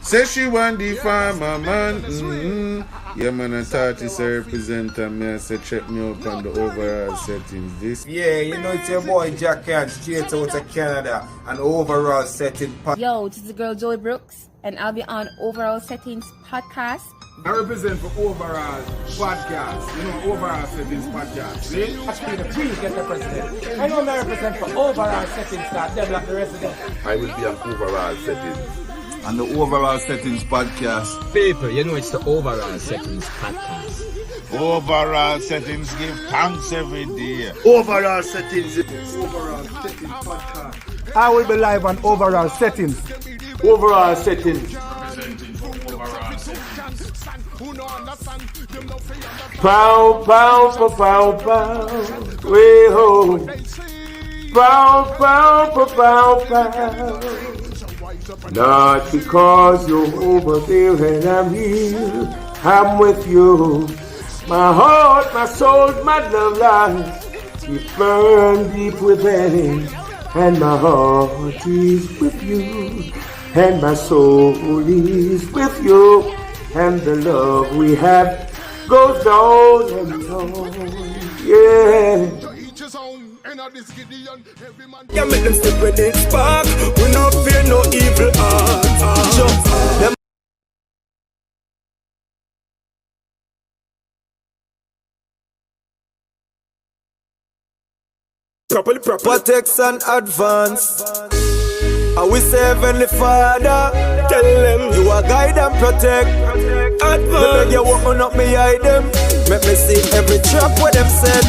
Say she want the farmer man. Yeah man, I thought it's a representative. Me I said check me up on the overall settings. This. Yeah, you know it's your boy Jack Can straight out of Canada and overall setting. Yo, this is the girl Joey Brooks, and I'll be on Overall Settings podcast. I represent for Overall Podcast. You know, Overall Settings Podcast. See? Actually, the queen get the president. I know I represent for Overall Settings that develop the resident. I will be on Overall Settings. On the Overall Settings Podcast. People, you know it's the Overall Settings Podcast. Overall settings give thanks every day. Overall Settings. Overall Settings Podcast. I will be live on Overall Settings. Overall Settings. Pow, pow, pow, pow, pow. Way home. Pow, pow, pow, pow, pow. Not because you're over there and I'm here. I'm with you. My heart, my soul, my love lies. You burn deep within. And my heart is with you. And my soul is with you. And the love we have goes on and on. Yeah. Yeah, make them step when they spark. We no fear no evil art. Them properly proper. Protection Advance. I will say Heavenly Father. Tell them you are guide and protect. Advance. Me beg you open up me eye them. Make me see every trap where them set.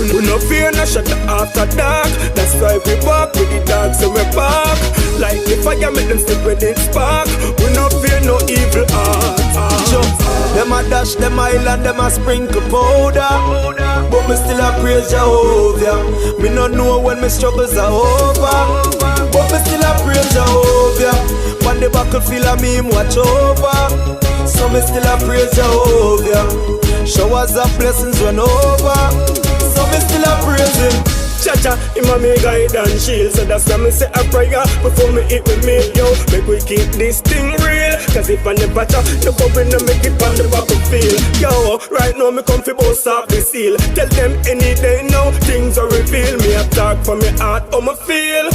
We no fear no shut after dark. That's why we walk with the dogs so we bark. Like the fire make them step when it spark. We no fear no evil art. Them a dash, them island, them a sprinkle powder. But me still a praise Jehovah. Me no know when my struggles are over. But me still a praise Jehovah. On the battlefield I me watch over. So me still a praise Jehovah. Showers of blessings run over. So me still a praise him. Cha-cha, him a me guide and shield. So that's why me say a prayer before me eat with me, yo. Make we keep this thing real. Cause if I never chat, the bubble no make it on the battlefield. Yo, right now me come fi bust off the seal. Tell them any day now, things are revealed. Me a talk from me heart, how me feel.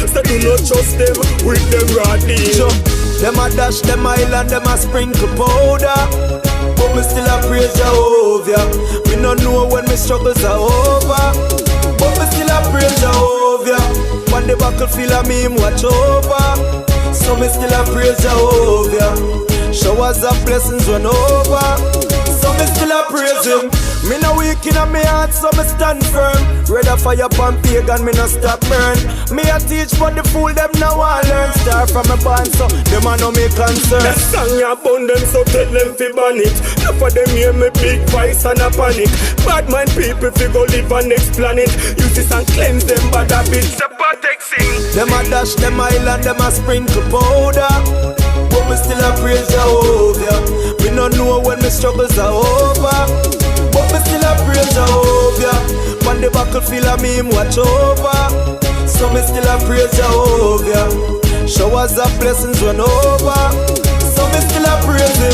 So do not trust them with them raw deal. Them a dash, them island, them a sprinkle powder. But me still a praise Jehovah. Me no know when my struggles are over. But me still a praise Jehovah. On the battlefield I me watch over. So me still a praise Jehovah. Showers of blessings run over. So me still a praise him. Me no weak in a me heart, so me stand firm. Rather fire pan pagan, me no stop burn. Me a teach but the fool them now I learn. Start from a band, so them a no me concern. That song ya abundant, so tell them fi ban it. Enough of them hear me big voice and a panic. Bad mind people fi go live on next planet. Use this and cleanse them bad habits. The protect sing. Them a dash, them island, them a sprinkle powder. But me still a praise Jehovah. Me no know when my struggles are over. But me still a praise Jehovah. On the battlefield I me watch over. So me still a praise Jehovah. Showers of blessings run over. So me still a praise him.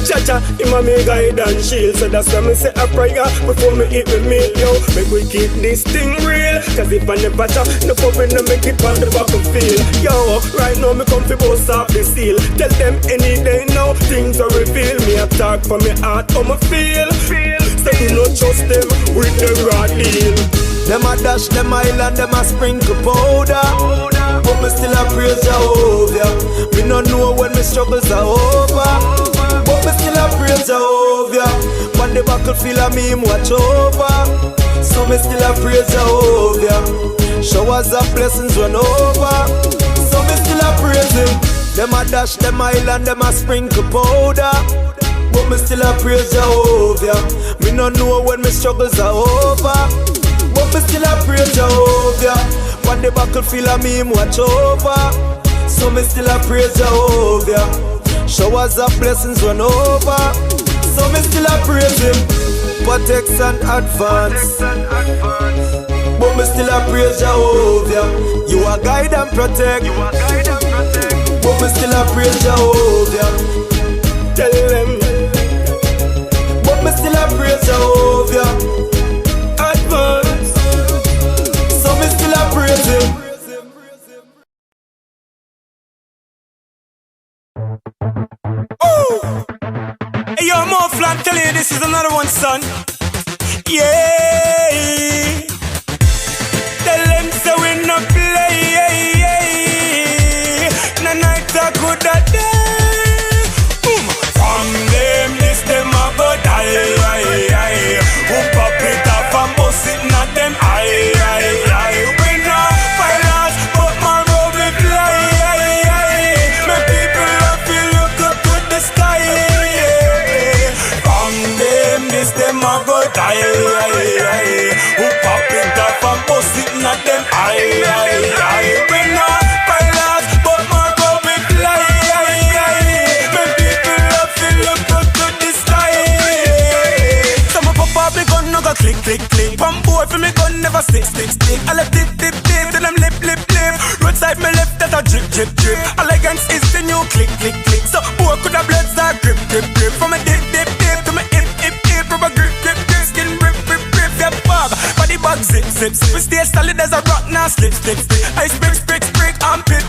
Cha-cha, him a me guide and shield. So that's why me say a prayer before me eat with me, yo. Make we keep this thing real. Cause if I never chat, no puppy no make it on the battlefield. Yo, right now me come fi bust off the seal. Tell them any day now, things are revealed. Me a talk from me heart, how me feel. So do not trust them with the raw deal. Them a dash, them island, them a sprinkle powder. But me still a praise Jehovah. Me no know when my struggles are over. But me still a praise Jehovah. On the battlefield I me watch over. So me still a praise Jehovah. Showers of blessings run over. So me still a praise him. Them a dash, them island, them a sprinkle powder. But me still a praise Jehovah. Me no know when my struggles are over. But me still a praise Jehovah. On the battlefield I me watch over. So me still a praise Jehovah. Showers of blessings run over. So me still a praise him. Protection Advance. But me still a praise Jehovah. You are guide and protect. but me still a praise Jehovah. Tell them, but me still a praise Jehovah. Advance, so me still a praise him. Hey, yo, more flat, tell you this is another one, son. Yeah. Tell them so we no play. No night a good a day. From them, this them a go die. Who pop it up and bust it, not them eye. We no violence, but my road we fly. My people have to look up to the sky. From them, this them a go die. Who pop it up and bust it, not them eye. We no violence, but my road we fly. My people have to look up to the sky. Some of pop me gun no go click. Pump boy for me gun never stick. I left dip, till them lip. Roadside me left that a drip. Elegance is the new click. So boy could have blood start grip. From a dip to my hip. Rubber grip. Skin rip. Yeah, body bag zip. We stay solid as a rock now slip. Ice brick. And pit.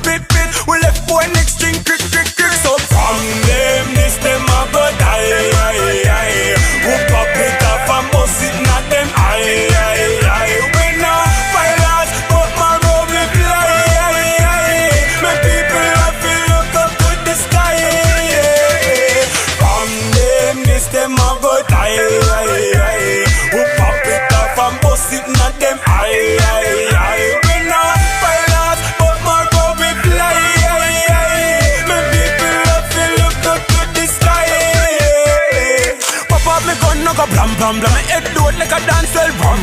We left boy next string crick. So from them, this them a go die. Who pop it up and bust it, not them eye. We no violence, but my road we fly. My people have to look up to the sky. From them, this them a go die. Who pop it up and bust it, not them eye. We no violence, but my road we fly. My people have to look up to the sky. Pop up me gun, no go blam. My head do it like a dancehall rum.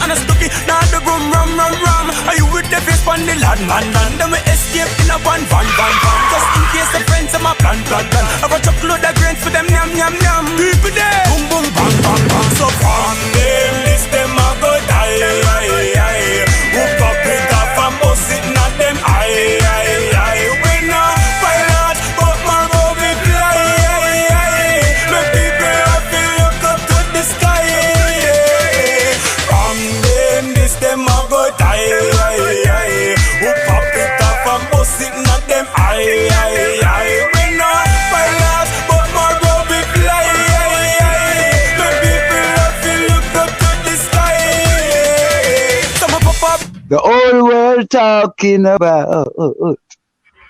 And a stooky, now the room rum. Are you with the face on the land? Then we escape in a van. Just in case the friends of my plan. Have a chocolate of grains for them, yum. People there, boom, bang. So from them, this them a go die. Who pop it up and bust it, not them eye. We no violence, but my road we fly. My people have to look up to the sky. From them, this them a go die. Who pop it up and bust it, not them eye. We no violence, but my road we fly. My people have to look up to the sky. Some pop up. The whole world talking about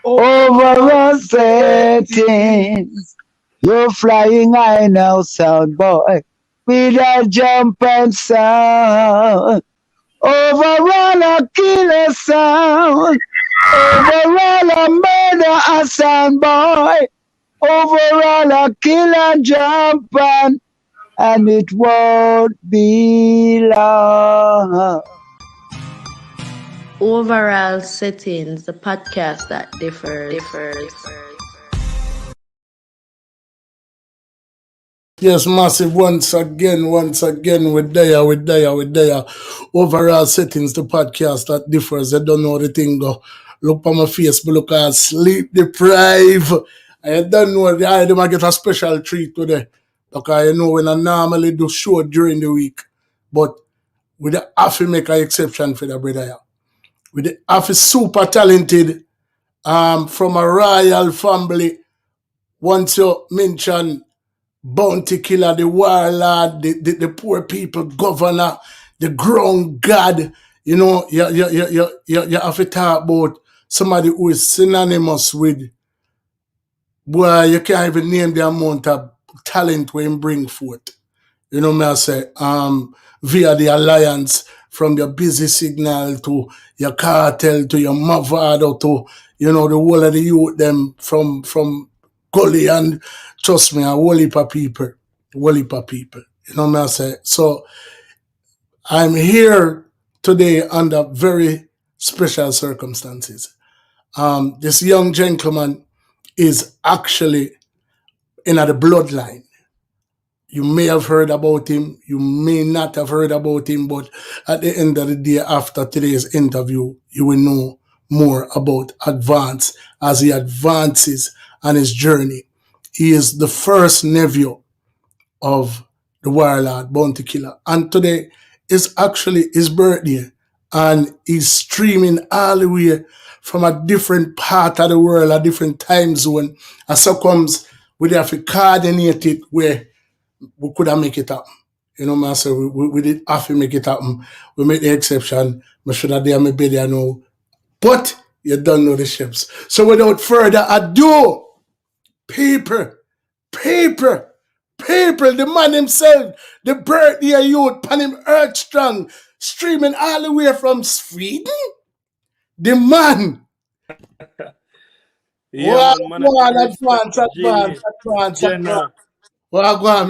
overall settings. You're flying high now, sound boy, with a jump and sound. Overall a killer sound. Overall a murder a sound boy. Overall a killer jump and it won't be long. Overall Settings, the podcast that differs. Yes, massive. Once again, we're there. Overall Settings, the podcast that differs. I don't know the thing go. Look on my face, but look at sleep deprived. I don't know I might get a special treat today. Because I know when I normally do show during the week. But we have to make an exception for the brother here. We have a super talented from a royal family. Once you mention Bounty Killa, the warlord, the poor people governor, the ground god, you know, you have to talk about somebody who is synonymous with, boy, you can't even name the amount of talent we bring forth. You know me I say, via the alliance, from your busy signal to your cartel to your Mavado to, you know, the whole of the youth them from Gully, and trust me, a whole heap of people. You know me I say. So I'm here today under very special circumstances. This young gentleman is actually in the bloodline. You may have heard about him, you may not have heard about him, but at the end of the day, after today's interview, you will know more about Advance as he advances on his journey. He is the first nephew of the warlord Bounty Killa. And today is actually his birthday. And he's streaming all the way from a different part of the world, a different time zone. And so comes we have to coordinate it where we could have make it happen. You know, man, so we did have to make it happen. We made the exception. I should have done my bed, I know. But you don't know the ships. So without further ado, people, the man himself, the birthday youth, pan him earth strong, streaming all the way from Sweden. The man. Yeah, Advance. Wagwan,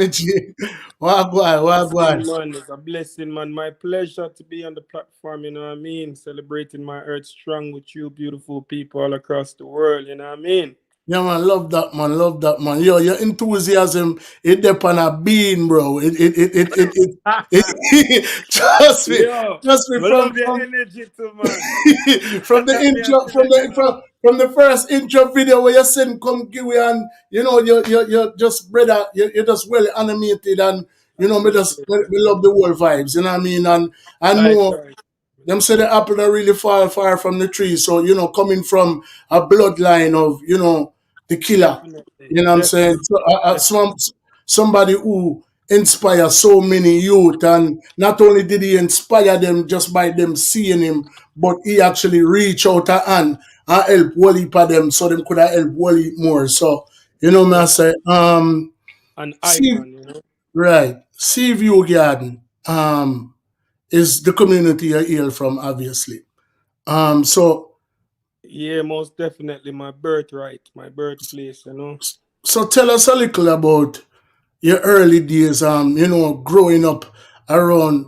man, it's a blessing, man. My pleasure to be on the platform, you know what I mean? Celebrating my Earth Strong with you beautiful people all across the world, you know what I mean? Yeah, man, love that, man. Yo, your enthusiasm, it depend on a bean, bro. Trust me. Yo, Trust me, love your energy too, man. from the intro, from the first intro video where you send come give me and you know you're just brother, you're just well animated and you know we love the whole vibes, you know what I mean? And I know them say the apple don't really fall far from the tree. So, you know, coming from a bloodline of, you know, the killer, you know what I'm saying? So, somebody who inspires so many youth, and not only did he inspire them just by them seeing him, but he actually reached out a hand and help Wally for them so them could have helped Wally more. So, you know what I say? An icon, you know? Right. Seaview Garden. Is the community I hail from, obviously. So yeah, most definitely my birthright, my birthplace, you know. So tell us a little about your early days, you know, growing up around.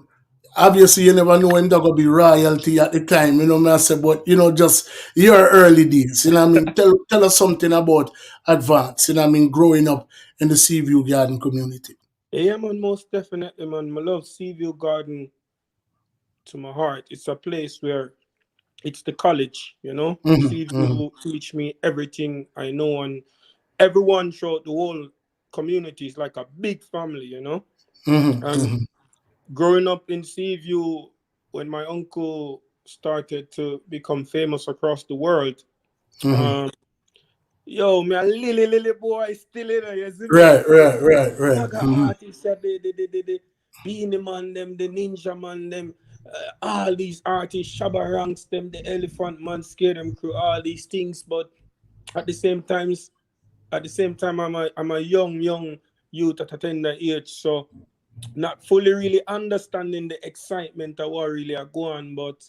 Obviously, you never know when there's gonna be royalty at the time, you know what I say, but you know, just your early days, you know what I mean? Tell us something about Advance, you know what I mean, growing up in the Seaview Garden community. Yeah, man, most definitely, man. I love Seaview Garden to my heart. It's a place where it's the college, you know. Seaview teach me everything I know, and everyone throughout the whole community is like a big family, you know. And growing up in Seaview, when my uncle started to become famous across the world, yo, me a lily boy still in there, you see me? Right. Artists, the Beanie Man, them, the Ninja Man, them, all these artists, Shabba Ranks, them, the Elephant Man, Scare Them Crew, all these things. But at the same time, I'm a young youth at a tender age, so not fully really understanding the excitement of what really are going. But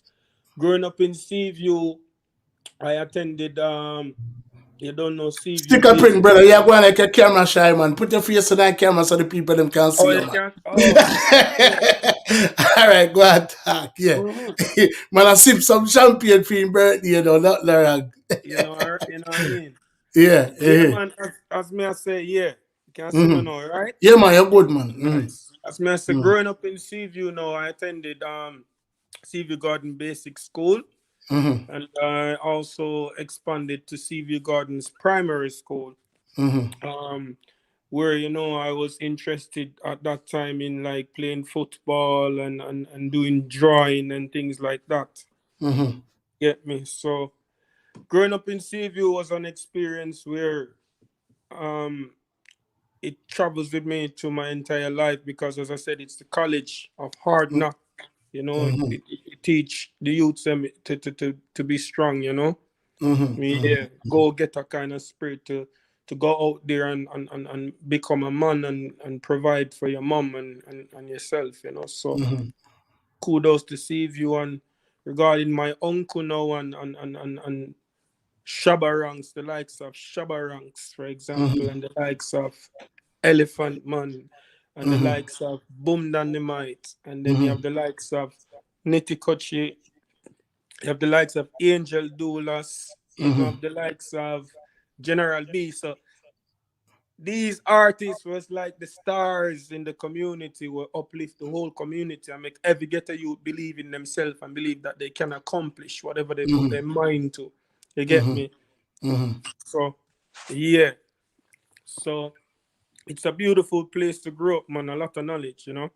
growing up in Seaview, I attended you don't know Seaview. Stick a print, brother. You're going like a camera shy, man. Put your face on that camera so the people them can see you, man. All right, go ahead, talk. Yeah. Man, I sip some champagne for your birthday, you know, not wrong. You know what I mean? Yeah. Man, as me I say, yeah. You can see me now, right? Yeah, man, you're good, man. Nice. As me I say, growing up in Seaview now, I attended Seaview Garden Basic School. And I also expanded to Seaview Gardens Primary School, where, you know, I was interested at that time in like playing football and doing drawing and things like that. Get me? So growing up in Seaview was an experience where it travels with me to my entire life because, as I said, it's the college of hard knock. You know, it teach the youths them to be strong, you know. Go get a kind of spirit to go out there and become a man and provide for your mom and yourself, you know. So kudos to Seaview. And regarding my uncle now and Shabba Ranks, the likes of Shabba Ranks, for example, and the likes of Elephant Man, and the likes of Boom Dynamite, and then you have the likes of Nitty Kochi, you have the likes of Angel Doulas, you have the likes of General B. So these artists was like the stars in the community, will uplift the whole community and make every ghetto youth believe in themselves and believe that they can accomplish whatever they put their mind to. You get me? So, yeah. So, it's a beautiful place to grow up, man. A lot of knowledge, you know?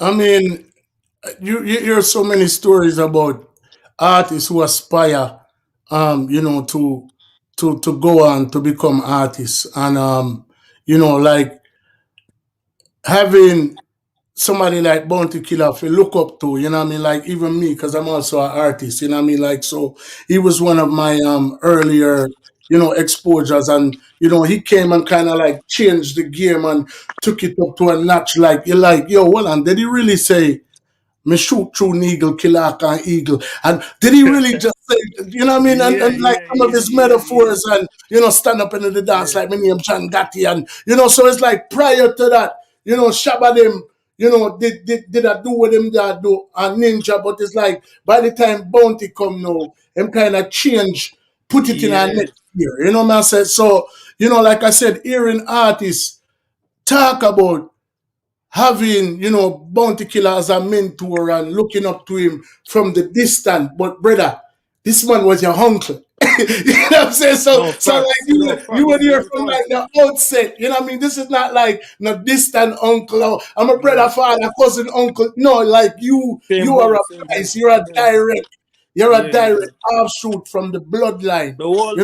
I mean, you hear so many stories about artists who aspire, to go on to become artists, and like having somebody like Bounty Killer to look up to, you know what I mean? Like even me, because I'm also an artist, you know what I mean? Like, so he was one of my earlier, exposures, and he came and kind of like changed the game and took it up to a notch. Like you're like, yo, well, and did he really say me shoot through an eagle, kill an eagle? And did he really just say, you know what I mean? And like some of his metaphors, and stand up into the dance like my name John Gotti, and so it's like prior to that, Shabba them, did I do what him that do and Ninja, but it's like by the time Bounty come now, him kind of change, put it in our next year. You know what I said? So, like I said, hearing artists talk about having, Bounty Killer as a mentor and looking up to him from the distance. But brother, this man was your uncle. You know what I'm saying? So, like you were here from like the outset. You know what I mean? This is not like no distant uncle. Or, I'm a brother, father, cousin, uncle. No, like you are a vice. You're a direct. You're a direct offshoot from the bloodline. The whole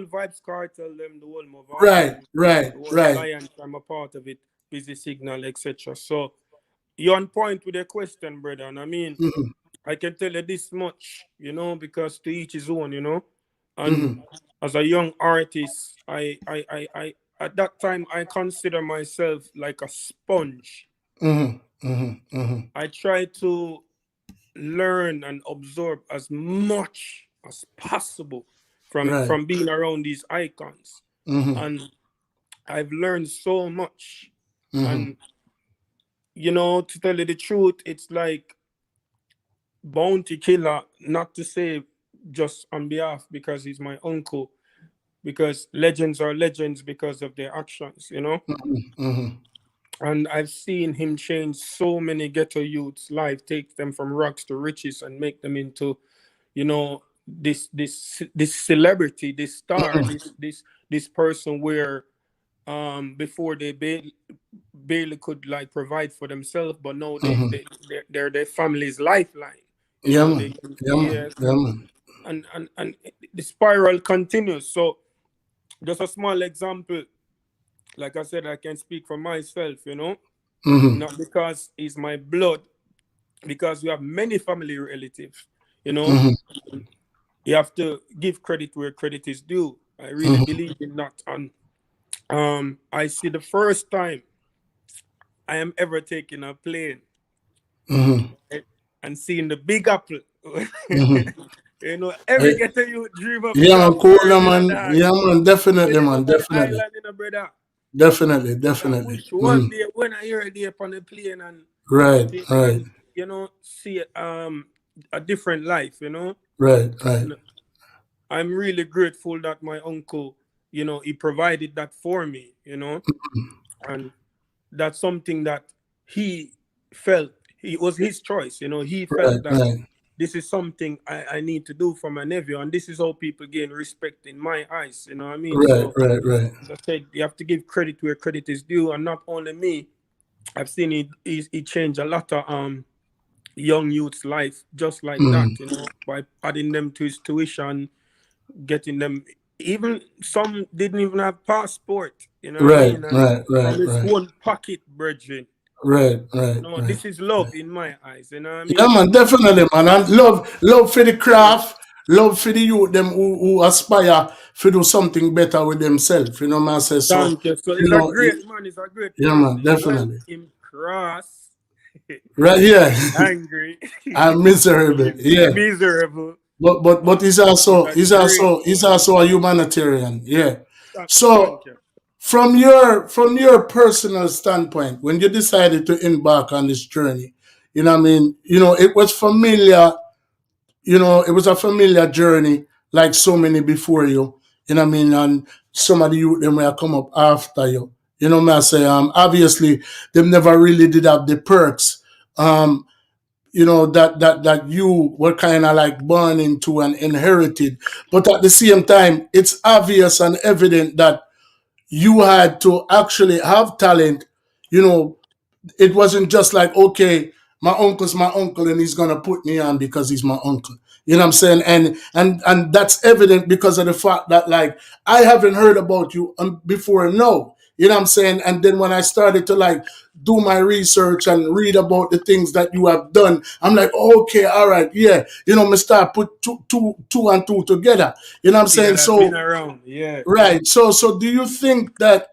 vibes cartel, them, the whole move. Right. The whole alliance, I'm a part of it. Busy signal, etc. So you're on point with the question, brother. And I mean, I can tell you this much, because to each his own, and as a young artist, I at that time I consider myself like a sponge. I try to learn and absorb as much as possible from being around these icons, and I've learned so much. And to tell you the truth, it's like Bounty Killer, not to say just on behalf because he's my uncle, because legends are legends because of their actions, And I've seen him change so many ghetto youths' life, take them from rags to riches and make them into, this celebrity, this star, this person where before they barely could like provide for themselves, but now they're their family's lifeline. And the spiral continues. So just a small example, like I said, I can speak for myself, not because it's my blood, because we have many family relatives, You have to give credit where credit is due. I really believe in that. And I see the first time I am ever taking a plane and seeing the Big Apple. Every ghetto you dream of. Yeah, man, cool, man. Yeah, man, definitely, man, definitely. Definitely. One day when I hear a day upon the plane and right. See a different life, Right. And I'm really grateful that my uncle, he provided that for me, and that's something that he felt. It was his choice, he felt that this is something I need to do for my nephew, and this is how people gain respect in my eyes, you know what I mean? Right. As I said, you have to give credit where credit is due, and not only me, I've seen he changed a lot of young youth's life just like that, by adding them to his tuition, getting them. Even some didn't even have passport, Right. From his own pocket, brethren. Right. This is love in my eyes, you know what I mean? Yeah, man, definitely, man. And love for the craft, love for the youth, them who aspire to do something better with themselves, man. So, thank you. So it's a great man, it's a great yeah, man, definitely. Him cross. Right, yeah. Angry. And miserable. Yeah. Miserable. But he's also a humanitarian. Yeah. So from your personal standpoint, when you decided to embark on this journey, it was familiar, it was a familiar journey like so many before you. You know what I mean? And some of the youth them will come up after you. You know what I say? Obviously, them never really did have the perks. You know, that you were kind of like born into and inherited. But at the same time, it's obvious and evident that you had to actually have talent. You know, it wasn't just like, okay, my uncle's my uncle and he's gonna put me on because he's my uncle. You know what I'm saying? And that's evident because of the fact that like I haven't heard about you before. No, you know what I'm saying? And then when I started to like do my research and read about the things that you have done, I'm like, okay, all right, yeah. You know, me start put two and two together. You know what I'm See saying? that I've been So around, yeah. right. So do you think that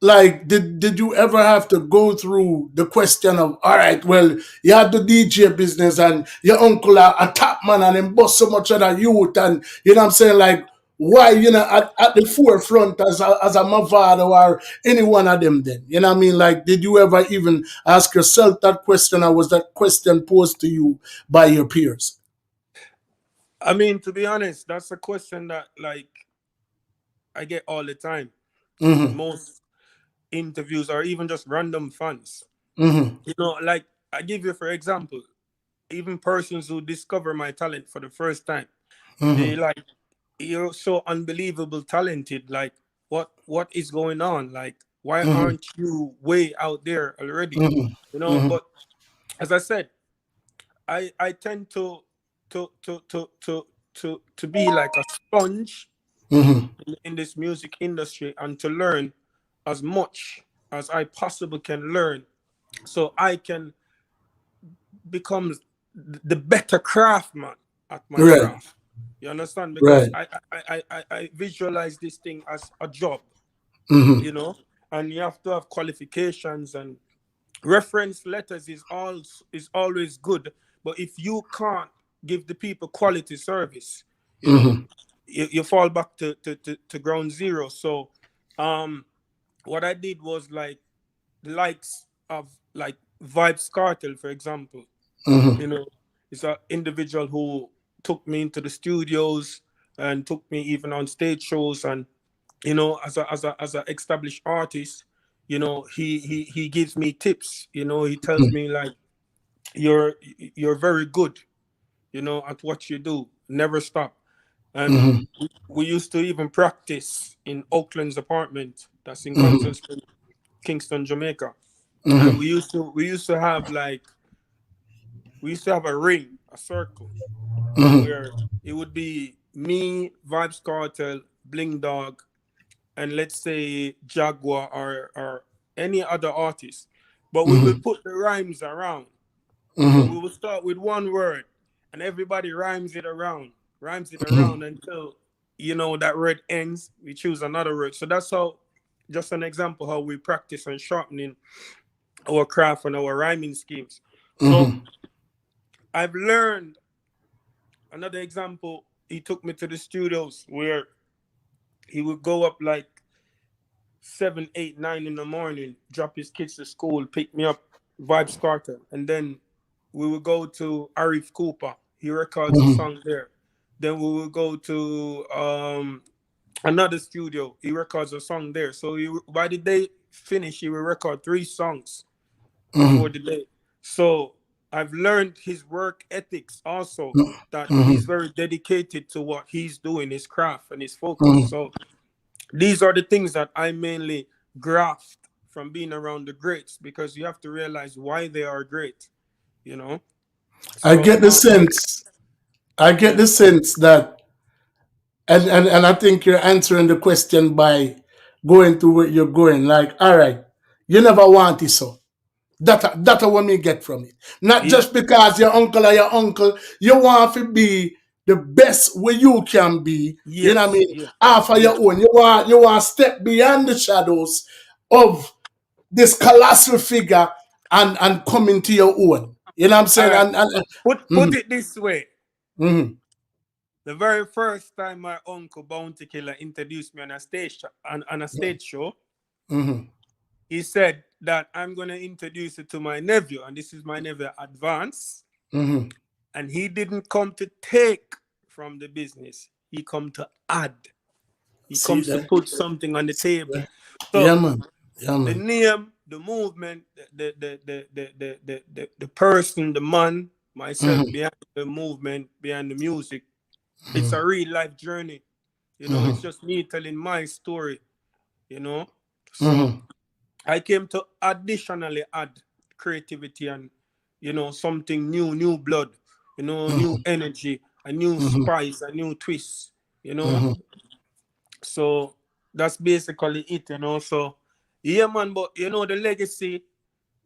like did you ever have to go through the question of, all right, well, you had the DJ business and your uncle a top man and him bust so much of that youth, and you know what I'm saying, like why, you know, at the forefront as a Mavado or any one of them then? You know what I mean? Like, did you ever even ask yourself that question, or was that question posed to you by your peers? I mean, to be honest, that's a question that like I get all the time in Mm-hmm. most interviews or even just random fans. Mm-hmm. You know, like I give you for example, even persons who discover my talent for the first time, they Mm-hmm. like, you're so unbelievable talented. Like, what is going on? Like, why Mm-hmm. aren't you way out there already? You Mm-hmm. know, Mm-hmm. but as I said, I tend to to to to to be like a sponge Mm-hmm. in this music industry and to learn as much as I possibly can learn, so I can become the better craftsman at my Right. craft. You understand? Because Right. I visualize this thing as a job, Mm-hmm. you know, and you have to have qualifications, and reference letters is always good. But if you can't give the people quality service, you know, Mm-hmm. you fall back to ground zero. So what I did was like the likes of like Vibes Cartel, for example. Mm-hmm. You know, it's an individual who took me into the studios and took me even on stage shows, and you know, as a established artist, you know, he gives me tips. You know, he tells me like, you're you're very good, you know, at what you do. Never stop. And Mm-hmm. we used to even practice in Oakland's apartment that's in Mm-hmm. Constant Spring, Kingston, Jamaica. And Mm-hmm. we used to have like, we used to have a ring, a circle, Mm-hmm. where it would be me, Vibes Cartel, Bling Dog, and let's say Jaguar or any other artist. But we will Mm-hmm. put the rhymes around. So Mm-hmm. we will start with one word and everybody rhymes it Mm-hmm. around until, you know, that word ends. We choose another word. So that's how, just an example, how we practice on sharpening our craft and our rhyming schemes. So Mm-hmm. I've learned another example. He took me to the studios where he would go up like 7, 8, 9 in the morning, drop his kids to school, pick me up, Vibes Carter, and then we would go to Arif Cooper. He records a Mm-hmm. song there. Then we would go to another studio. He records a song there. So by the day finish, he will record 3 songs before Mm-hmm. the day. So I've learned his work ethics also, that Mm-hmm. he's very dedicated to what he's doing, his craft and his focus. Mm-hmm. So these are the things that I mainly grasped from being around the greats, because you have to realize why they are great, you know. I So get the sense. I get yeah, the sense that, and I think you're answering the question by going to where you're going. Like, all right, you never want it, so that's what me get from it. Not yeah, just because your uncle or your uncle, you want to be the best way you can be. You know what I yes, mean? yeah, Half of yeah, your own. You want to step beyond the shadows of this colossal figure and come into your own. You know what I'm all saying? right. And Put it this way. mm-hmm. The very first time my uncle Bounty Killer introduced me on a stage show, Mm-hmm. he said that I'm gonna introduce you to my nephew, and this is my nephew Advance. Mm-hmm. And he didn't come to take from the business. he come to add. He See comes to that? put something on the table. So Yeah, man. Yeah, the man. name, the movement, the person, the man, myself behind the movement, behind the music. It's a real life journey. You know, it's just me telling my story, you know. So I came to additionally add creativity and, you know, something new blood, you know, new energy, a new spice, a new twist, you know. So that's basically it, you know. So yeah, man, but you know, the legacy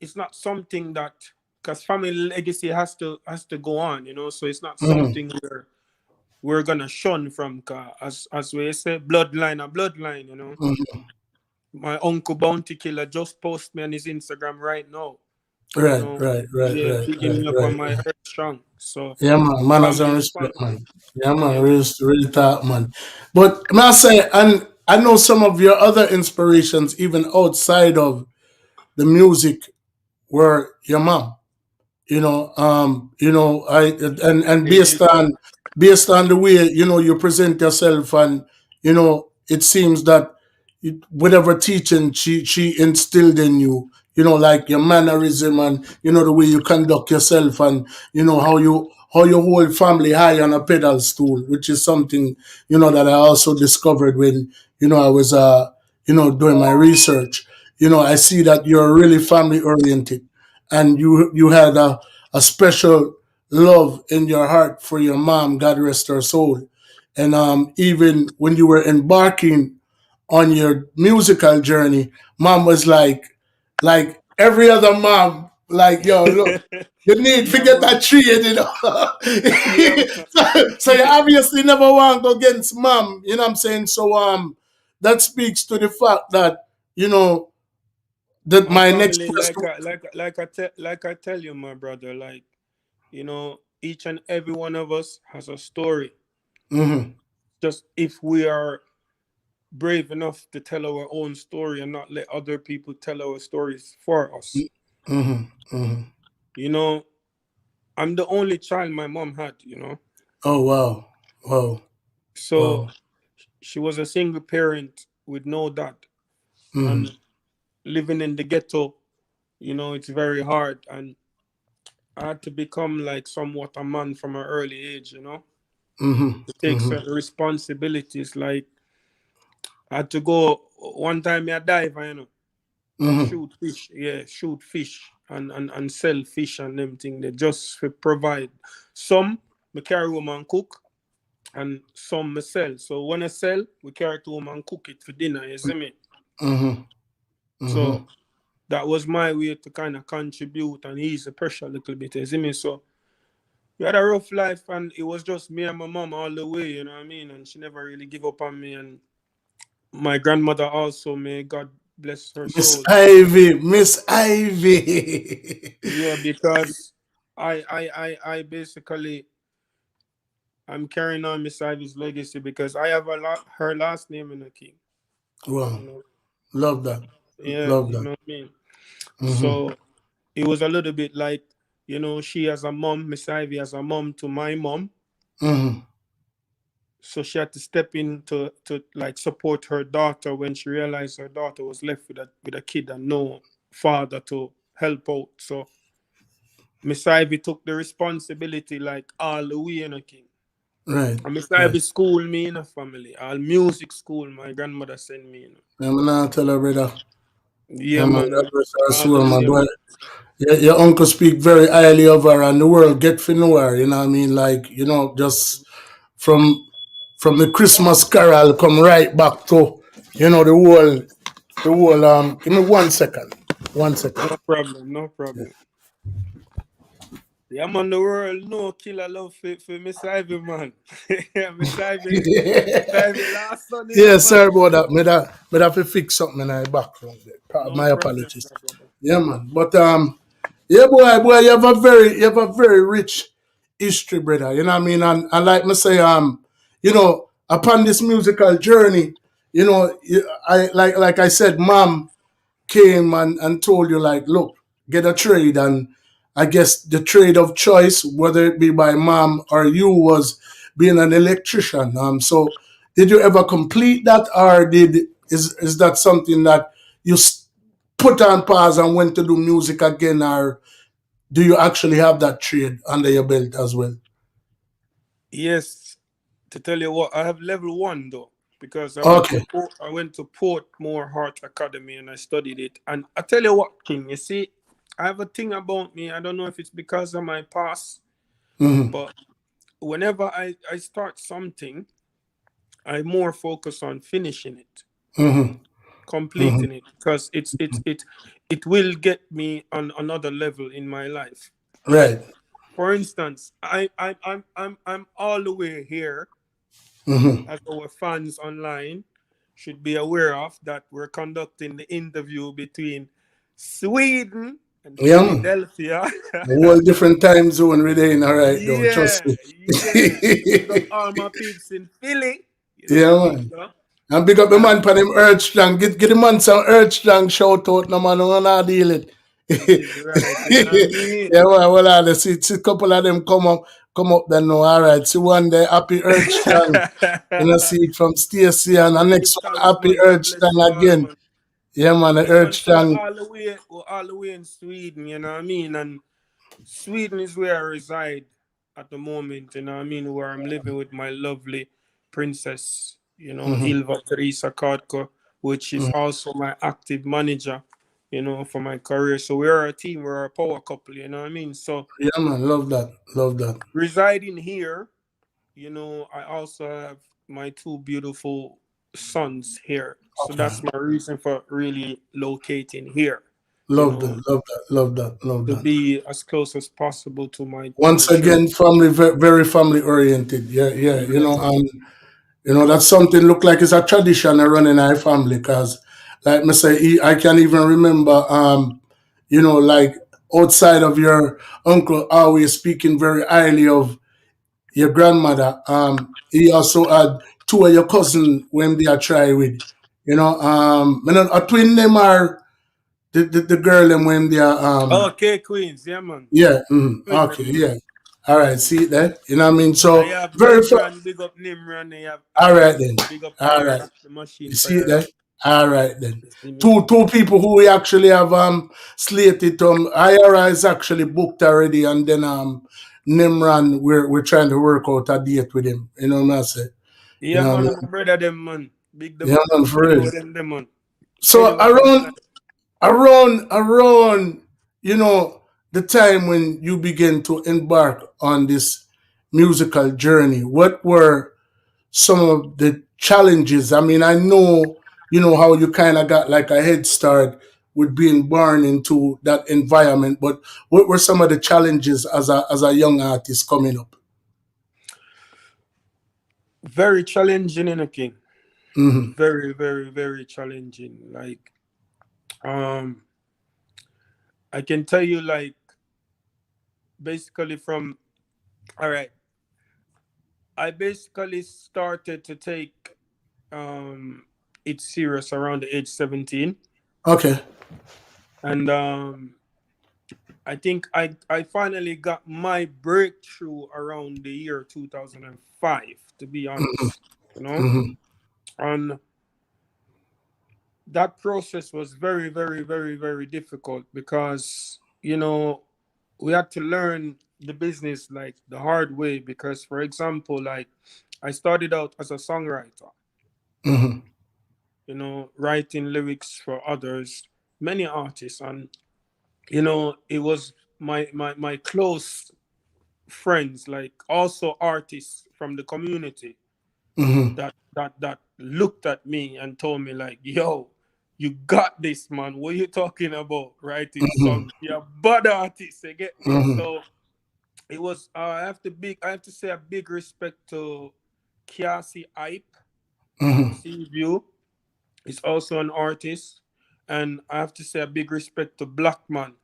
is not something that, because family legacy has to go on, you know. So it's not something where we're gonna shun from, as we say, bloodline a bloodline, you know. My uncle Bounty Killa just posted me on his Instagram right now. You know, yeah, picking me up on my earth strong. So yeah, man, manners family and is respect, family. man. Yeah, man, Yeah, really talk, man. But may I say, and I know some of your other inspirations, even outside of the music, were your mom. I and based on the way you present yourself, and it seems that whatever teaching she instilled in you, like your mannerism, and the way you conduct yourself, and how you hold family high on a pedal stool, which is something that I also discovered when I was doing my research. I see that you're really family oriented, and you had a special love in your heart for your mom, God rest her soul. And even when you were embarking on your musical journey, mom was like every other mom, like, yo, look, you need to yeah, get man. that trade, Yeah, man. so you obviously never want to go against mom, you know what I'm saying? So that speaks to the fact that, that My my next family, question. like I tell you, my brother, like, you know, each and every one of us has a story. Just if we are brave enough to tell our own story and not let other people tell our stories for us. You know, I'm the only child my mom had, you know. Oh, wow. Wow. So she was a single parent with no dad. And living in the ghetto, you know, it's very hard. And I had to become like somewhat a man from an early age, you know, to take certain responsibilities. Like I had to go one time I dive, you know, shoot fish, shoot fish and sell fish and them thing. They just provide. Some me carry home and cook, and some me sell. So when I sell, we carry it home and cook it for dinner, you see me? So that was my way to kind of contribute and ease the pressure a little bit, you see me? So we had a rough life, and it was just me and my mom all the way, you know what I mean? And she never really give up on me. And my grandmother also, may God bless her soul. Miss Ivy. Yeah, because I basically, I'm carrying on Miss Ivy's legacy because I have her last name in the king. Wow. You know? Love that. Yeah, Love you that. know what I mean? So it was a little bit like, you know, she as a mom, Miss Ivy as a mom to my mom. So she had to step in to like support her daughter when she realized her daughter was left with a kid and no father to help out. So Miss Ivy took the responsibility like all the way, you know, king. Right. And Miss Ivy school me in a family. All music school my grandmother sent me, you know. I'm not tell her, brother. Yeah, Man, man. God bless her All the soul, man. way, man. Your uncle speak very highly of her, and the world get to know her, you know what I mean? Like, just from the Christmas carol come right back to, the whole give me 1 second. 1 second. No problem, no problem. Yeah, man, the world no killer love for Miss Ivy, man. Miss Ivy last son, you know, Yeah, man. sorry about that. May have to fix something in the background there. No My problem, apologies. no problem. Yeah, man. But yeah, boy, you have a very rich history, brother. You know what I mean? And like me say, upon this musical journey, I like I said, mom came and told you, like, look, get a trade. And I guess the trade of choice, whether it be by mom or you, was being an electrician. So did you ever complete that, or is that something that you put on pause and went to do music again, or do you actually have that trade under your belt as well? Yes, to tell you what, I have level 1 though, because Okay. I went to Portmore Art Academy and I studied it. And I tell you what, King, you see, I have a thing about me. I don't know if it's because of my past, but whenever I start something, I more focus on finishing it, completing it, because it will get me on another level in my life. Right. For instance, I'm all the way here, as our fans online should be aware of, that we're conducting the interview between Sweden and Philadelphia. A whole different time zone within, all right, though. Trust me. Big up all my peeps in Philly. Man. And big up the man for them Earth Strong. Get the man some Earth Strong shout out, no man, no not deal it. Yeah, well, I see a couple of them come up then no, all right. See one day, Happy Earth Strong. See it from Stacy, and the next one, Happy Earth Strong again. Yeah, man, the Earth Strong. All the way in Sweden, you know what I mean? And Sweden is where I reside at the moment, you know what I mean? Where I'm living with my lovely princess, Ilva Teresa Kadko, which is also my active manager, for my career. So we're a team, we're a power couple, you know what I mean? So yeah, man, love that. Residing here, I also have my 2 beautiful sons here. So that's my reason for really locating here. Love that. To be as close as possible to my once again, family, very family oriented. Yeah. And that's something look like it's a tradition running our family, because like me say, I can even remember like outside of your uncle always speaking very highly of your grandmother. He also had 2 of your cousin when they are try with. A twin them are the girl them when they are okay, Queens, yeah, man. Yeah, okay, yeah. All right, see that? You know what I mean? So I have very big up Nimran, they have all right then. Big up All right. the machine. You see that? All right then. Two people who we actually have slated IRA is actually booked already, and then Nimran we're trying to work out a date with him. You know what I'm saying? Yeah, man, I'm a brother them, man. Big them. Yeah, man, for real. Them, man. So around the time when you begin to embark on this musical journey, what were some of the challenges? I mean, I know how you kind of got like a head start with being born into that environment, but what were some of the challenges as a young artist coming up? Very challenging, in a King. Very, very, very challenging. Like, I can tell you, like, basically I basically started to take it serious around the age 17. Okay. And I think I finally got my breakthrough around the year 2005, to be honest. And that process was very, very, very, very difficult, because we had to learn the business like the hard way. Because, for example, like, I started out as a songwriter, writing lyrics for others, many artists, and it was my close friends, like also artists from the community, that looked at me and told me, like, yo, you got this, man. What are you talking about? Writing songs? You're a bad artist, you get me? So it was I have to say a big respect to Kiasi Hype. Seaview is also an artist. And I have to say a big respect to Black Man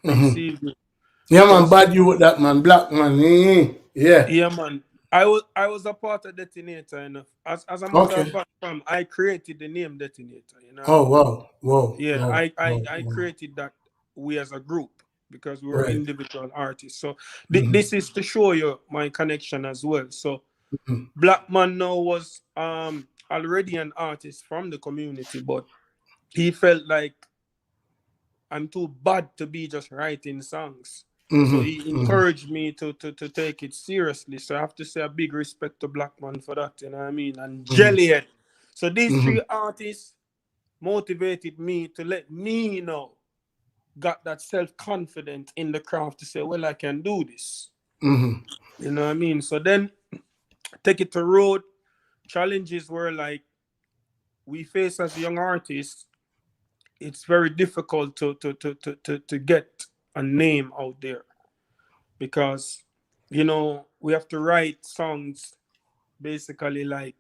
from Seaview. Yeah, man, bad you with that, man. Black Man. Yeah. Yeah, man. I was a part of Detonator enough. As a matter of fact, I created the name Detonator. Oh, wow. Yeah, wow. I created that we as a group, because we were individual artists. So this is to show you my connection as well. So Black Man now was already an artist from the community, but he felt like I'm too bad to be just writing songs. So he encouraged me to take it seriously. So I have to say a big respect to Black Man for that, you know what I mean? And Jellyhead. So these three artists motivated me to let me know, got that self-confidence in the craft to say, well, I can do this. You know what I mean? So then take it to road. Challenges were like we face as young artists. It's very difficult to get a name out there because, you know, we have to write songs basically like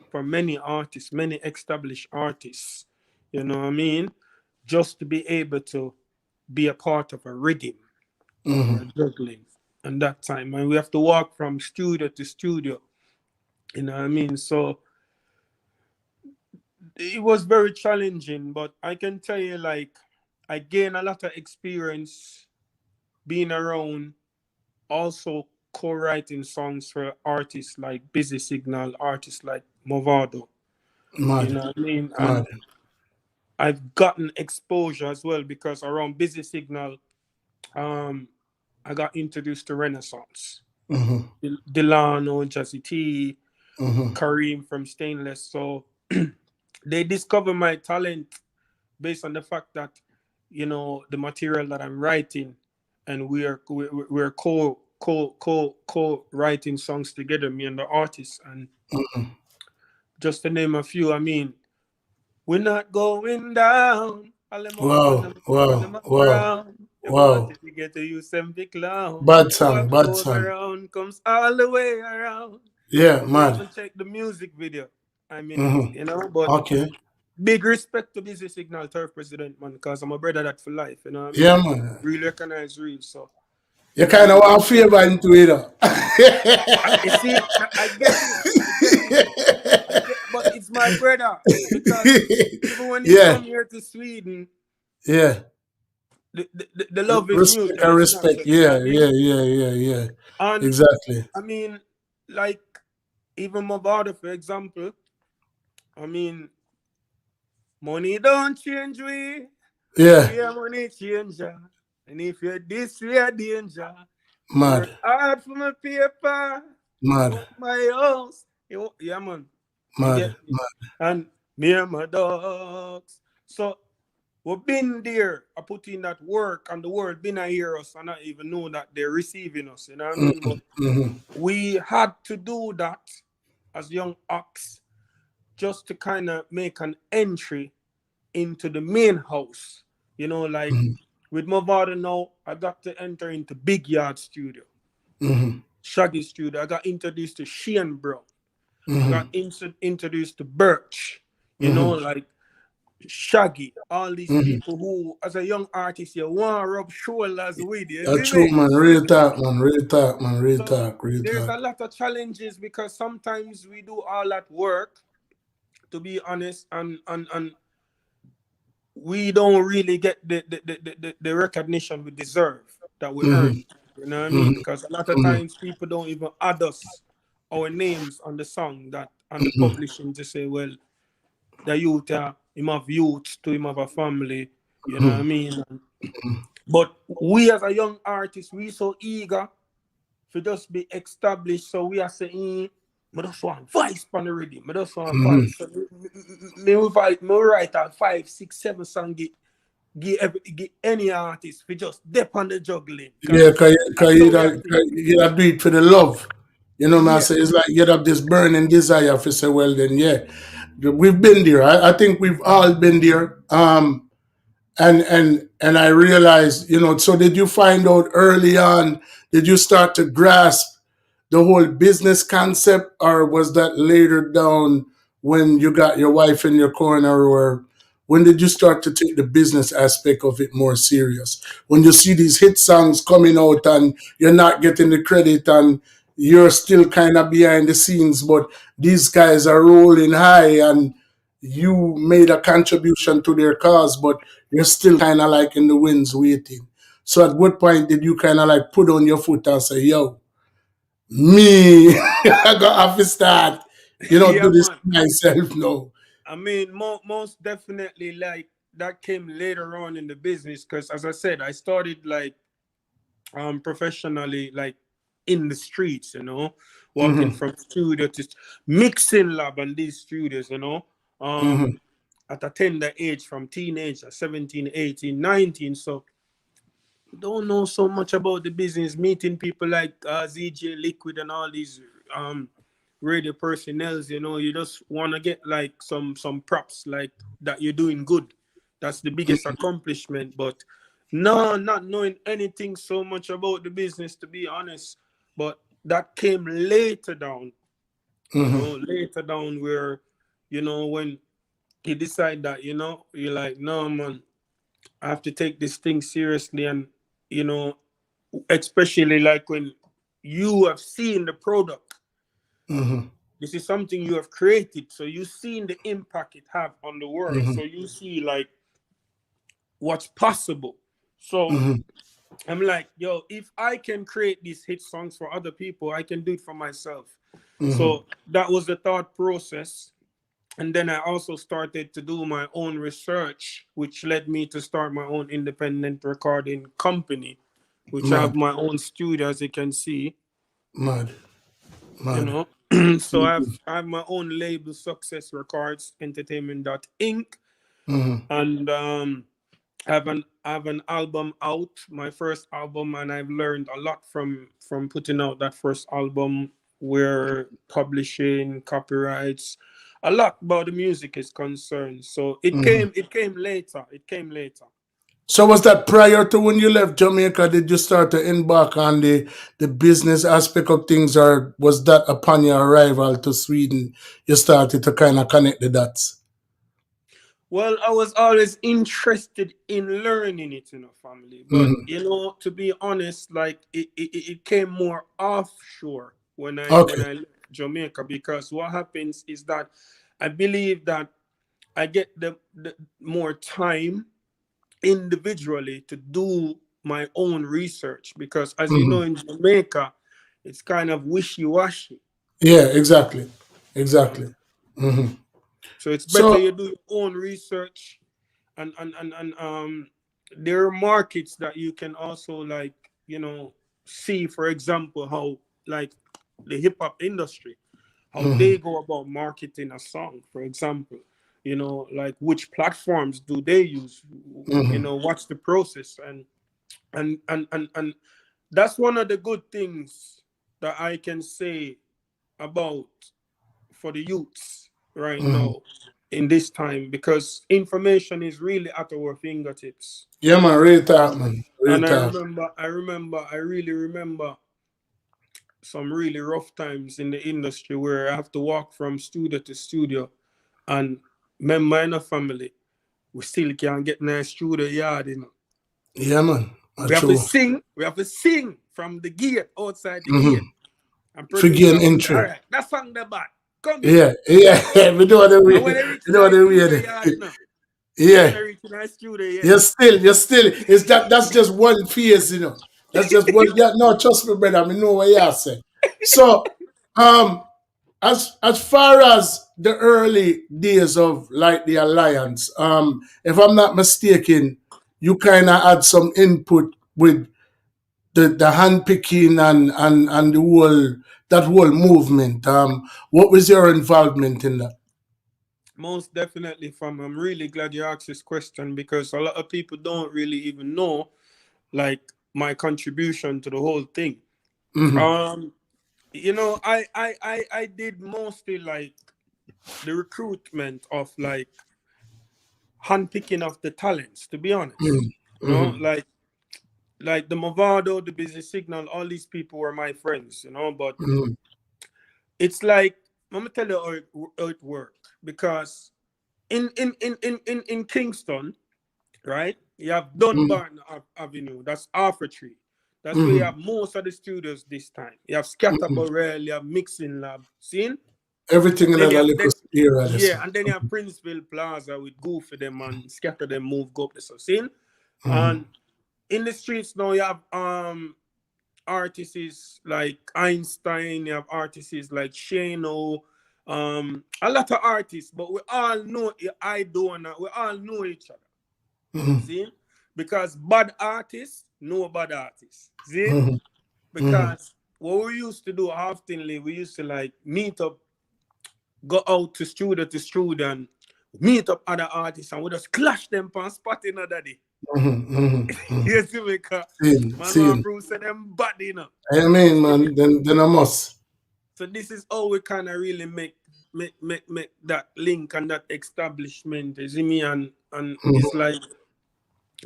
for many artists, many established artists, you know what I mean? Just to be able to be a part of a rhythm or a juggling and that time. And we have to walk from studio to studio, you know what I mean? So it was very challenging, but I can tell you, like, I gained a lot of experience being around, also co-writing songs for artists like Busy Signal, artists like Movado. You know what I mean? And I've gotten exposure as well because around Busy Signal, I got introduced to Renaissance. Delano, Jazzy T, Kareem from Stainless. So they discover my talent based on the fact that, you know, the material that I'm writing, and we're co-writing songs together, me and the artist. And just to name a few, I mean, we're not going down. Wow. They wanted to get to you, 70 clown. Bad song, What bad goes song. around comes all the way around. Yeah, But mad. even check the music video. I mean, you know, but okay. Big respect to Busy Signal Turf President, man, because I'm a brother that for life, you know what I mean? Yeah, man. Really recognize real, so. You kind of want to favor into it, though. You see, I get it. But it's my brother. Because even when you come here to Sweden, the love is mutual. Respect and respect. Yeah. And exactly. I mean, like, even my father, for example, I mean, money don't change we. Yeah. We are money changer. And if you're this, we are danger. Mad. Work hard for my paper. Mad. My house. Yeah, man. Mad. And me and my dogs. So we've been there. I put in that work, and the world been a hear us and not even know that they're receiving us. You know what I mean? But we had to do that as young ox just to kind of make an entry into the main house. You know, like with my father now, I got to enter into Big Yard Studio, Shaggy Studio. I got introduced to Shane Brown. I got introduced to Birch. You know, like Shaggy. All these people who, as a young artist, you want to rub shoulders with you. That's true, man. Real talk, man. Real talk. There's a lot of challenges because sometimes we do all that work, to be honest, and we don't really get the recognition we deserve that we earn. You know what I mean? Because a lot of times people don't even add our names on the song that on the publishing to say, well, the youth, him have youth to him have a family. You know what I mean? But we as a young artist, we so eager to just be established. So we are saying, I just want voice on the rhythm. I just want voice. So me write a 5, 6, 7 song, give any artist we just dip on the juggling. Yeah, because you do it for the love. You know what I say? It's like you have this burning desire for say, well then, yeah. We've been there. I think we've all been there. And I realized, you know, so did you find out early on, did you start to grasp the whole business concept, or was that later down when you got your wife in your corner, or when did you start to take the business aspect of it more serious? When you see these hit songs coming out and you're not getting the credit and you're still kind of behind the scenes, but these guys are rolling high and you made a contribution to their cause, but you're still kind of like in the wings waiting. So at what point did you kind of like put on your foot and say, yo, me, I got have to start, you know, Yeah, do this man. myself now. I mean, most definitely, like that came later on in the business because, as I said, I started like professionally, like in the streets, walking Mm-hmm. from studio to mixing lab and these studios, Mm-hmm. at a tender age from teenager, 17, 18, 19. So don't know so much about the business, meeting people like ZJ Liquid and all these radio personnels, you just want to get like some props like that you're doing good. That's the biggest accomplishment. But no, not knowing anything so much about the business, to be honest. But that came later down, later down where, when you decide that, you're like, no, man, I have to take this thing seriously. And, especially like when you have seen the product, Mm-hmm. this is something you have created. So you've seen the impact it have on the world. Mm-hmm. So you see like what's possible. So Mm-hmm. I'm like, yo, if I can create these hit songs for other people, I can do it for myself. Mm-hmm. So that was the thought process. And then I also started to do my own research, which led me to start my own independent recording company, which I have Mad, my own studio, as you can see, mad, you mad. know. So I have my own label, Success Records Entertainment Inc. Mm-hmm. And I have an album out, my first album, and I've learned a lot from putting out that first album, where publishing, copyrights, a lot about the music is concerned. So it Mm-hmm. came later. It came later. So was that prior to when you left Jamaica? Did you start to embark on the business aspect of things, or was that upon your arrival to Sweden you started to kind of connect the dots? Well, I was always interested in learning it in a family, but Mm-hmm. to be honest, like it came more offshore when Okay. I left Jamaica, because what happens is that I believe that I get the more time individually to do my own research, because as you know, Mm-hmm. in Jamaica it's kind of wishy-washy, Yeah, exactly. you know. Exactly. Mm-hmm. So it's better So, you do your own research, and there are markets that you can also, like, see, for example, how, like, the hip-hop industry, how mm-hmm. they go about marketing a song, for example, like which platforms do they use, Mm-hmm. what's the process, and that's one of the good things that I can say about for the youths right Mm-hmm. now in this time, because information is really at our fingertips. Yeah, man, real talk, And man. Real and talk. I really remember some really rough times in the industry where I have to walk from studio to studio, and member in a family, we still can't get in a studio yard. Yeah, man. We have to True. sing, from the gate, outside the Mm-hmm. gate. And producer Forgetting will say, all entry. right, that song the bad. Come here. Yeah, yeah. We know the way. And when I reach We in know the the studio way. yard, no. When Yeah. I reach in the studio yard. You're still. It's that's just one phase, you know. That's just one. Yeah, no, trust me, brother. I know what you're saying. So, um, as far as the early days of like the alliance, if I'm not mistaken, you kind of had some input with the hand picking and the whole movement. What was your involvement in that? Most definitely, fam. I'm really glad you asked this question, because a lot of people don't really even know, like, my contribution to the whole thing. Mm-hmm. I did mostly like the recruitment of, like, handpicking of the talents, to be honest. Mm-hmm. Like the Movado, the Busy Signal, all these people were my friends, but Mm-hmm. it's like, I'm gonna tell you how it worked, because in Kingston, right, you have Dunbarton Avenue, that's Arthur Tree. That's where you Mm-hmm. have most of the studios this time. You have Scatterburrell, you have Mixing Lab, see? Everything in Then you another have, little era. This. and then you have Princeville Plaza with Goofy them and Scatter them move go up the, so see? Mm-hmm. And in the streets now, you have artists like Einstein, you have artists like Shano, a lot of artists, but we all know I don't know, we all know each other. See? Because bad artists know bad artists. See? Because what we used to do oftenly, we used to like meet up, go out to studio and meet up other artists and we just clash them on spot another day. You see me? Man, Bruce said them bad, you know. I mean, man, then I must. So this is how we kind of really make that link and that establishment. You see me? And it's like